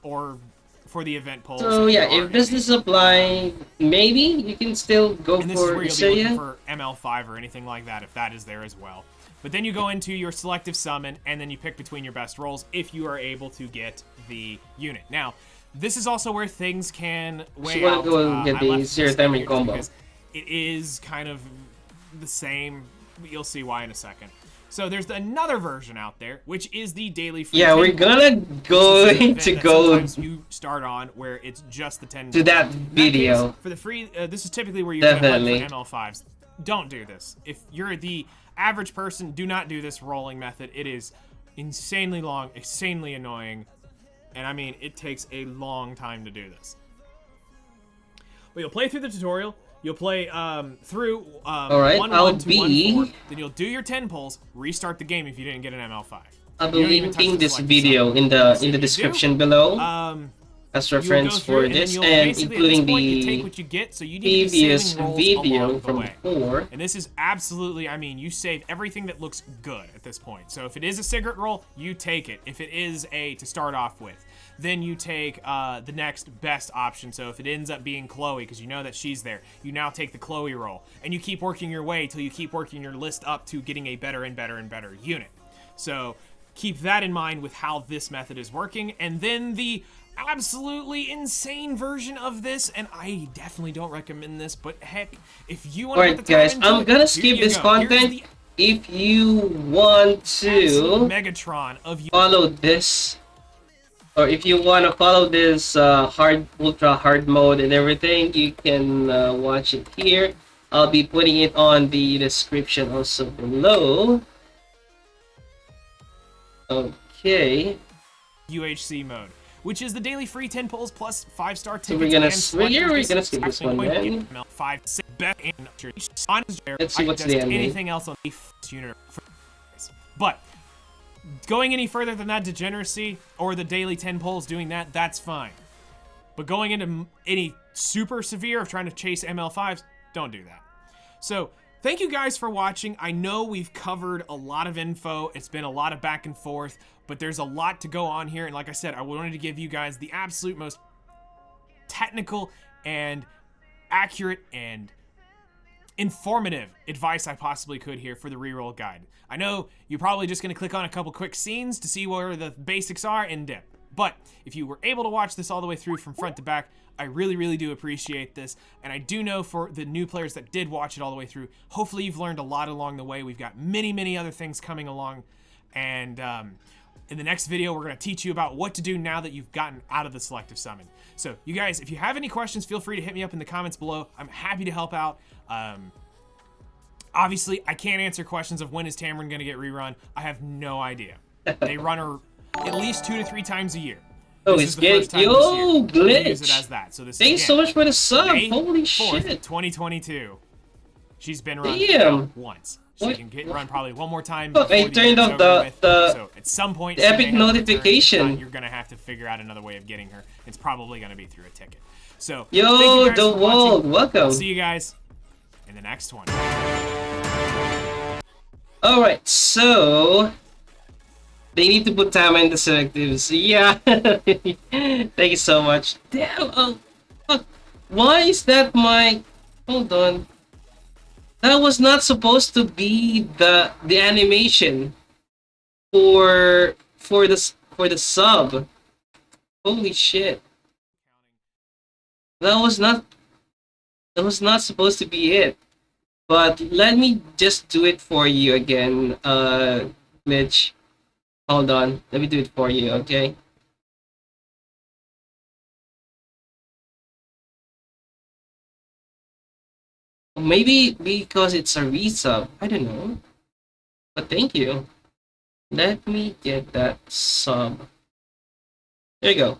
or for the event polls. So yeah, if business apply, maybe you can still go and this for is where you'll be looking for ML5 or anything like that, if that is there as well. But then you go into your selective summon, and then you pick between your best rolls if you are able to get the unit. Now, this is also where things can weigh out. So go get the zero timing combo. It is kind of the same, but you'll see why in a second. So there's another version out there, which is the daily free. Yeah, we're gonna go sometimes you start on where it's just the 10 to that video. For the free, this is typically where you're gonna hunt for ML5s. Don't do this. If you're the average person, do not do this rolling method. It is insanely long, insanely annoying, and I mean, it takes a long time to do this. But you'll play through the tutorial. You'll play through Alright, 1-1 to 1-4. Then you'll do your 10 pulls, restart the game if you didn't get an ML5. I'll be linking this video in the description below as reference for this, and including the previous video from before. And this is absolutely, I mean, you save everything that looks good at this point. So if it is a cigarette roll, you take it. If it is to start off with, then you take the next best option. So if it ends up being Chloe, because you know that she's there, you now take the Chloe roll. And you keep working your way till you keep working your list up to getting a better and better and better unit. So keep that in mind with how this method is working. And then the absolutely insane version of this, and I definitely don't recommend this, but heck, if you want to put the time guys, into I'm gonna skip this content. If you want to Megatron of follow this, or if you want to follow this ultra hard mode and everything, you can watch it here. I'll be putting it on the description also below. Okay. UHC mode, which is the daily free 10 pulls plus 5-star tickets. So we're gonna skip this one then. Let's see what's the ending. Anything else on the unit. But going any further than that degeneracy or the daily 10 pulls doing that, that's fine. But going into any super severe of trying to chase ML5s, don't do that. So Thank you guys for watching. I know we've covered a lot of info. It's been a lot of back and forth, but there's a lot to go on here. And like I said, I wanted to give you guys the absolute most technical and accurate and informative advice I possibly could here for the reroll guide. I know you're probably just going to click on a couple quick scenes to see where the basics are and dip. But if you were able to watch this all the way through from front to back, I really, really do appreciate this. And I do know for the new players that did watch it all the way through, hopefully you've learned a lot along the way. We've got many, many other things coming along. And in the next video, we're going to teach you about what to do now that you've gotten out of the selective summon. So you guys, if you have any questions, feel free to hit me up in the comments below. I'm happy to help out. Obviously, I can't answer questions of when is Tamarin going to get rerun. I have no idea. They run her at least 2 to 3 times a year. Oh, it's getting yo glitch. Use it as that. So this Thanks so much for the sub. May Holy 4th, shit. 2022. She's been run once. She can get run probably one more time. Look, I turned off so at some point, the epic notification. You're gonna have to figure out another way of getting her. It's probably gonna be through a ticket. So yo, the world, welcome. I'll see you guys in the next one. All right, so they need to put Tama in the selectives. Yeah. Thank you so much. Damn. Fuck. Why is that my? Hold on. That was not supposed to be the animation for the sub. Holy shit. That was not supposed to be it. But let me just do it for you again, Glitch. Hold on, let me do it for you, okay? Maybe because it's a resub, I don't know. But thank you. Let me get that sub. There you go.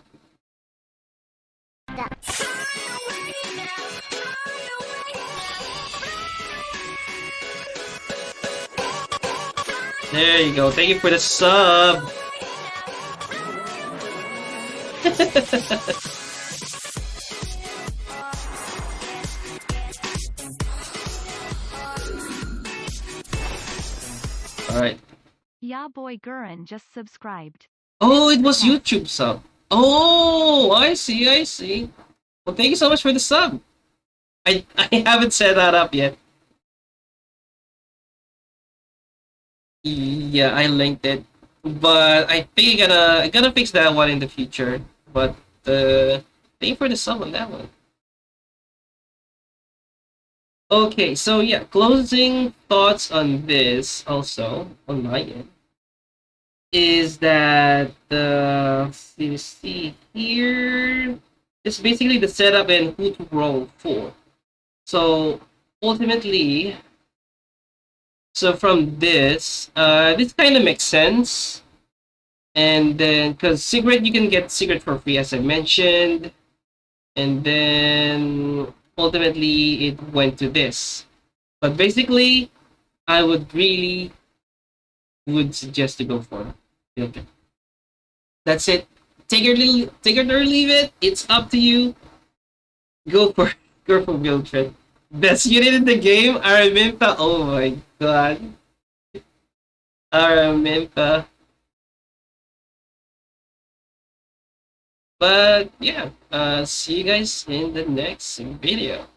There you go. Thank you for the sub. All right. Yeah, boy, Gurren just subscribed. Oh, it was YouTube sub. Oh, I see. I see. Well, thank you so much for the sub. I haven't set that up yet. Yeah, I linked it, but I think I gotta fix that one in the future. But thank you for the sub on that one. Okay, so yeah, closing thoughts on this also on my end is that you see here, it's basically the setup and who to roll for. So ultimately. So from this kind of makes sense. And then, because secret, you can get secret for free, as I mentioned. And then, ultimately, it went to this. But basically, I would suggest to go for it. Okay. That's it. Take it or leave it. It's up to you. Go for build trend. Best unit in the game, Araminta. Oh my god. Araminta. But yeah, see you guys in the next video.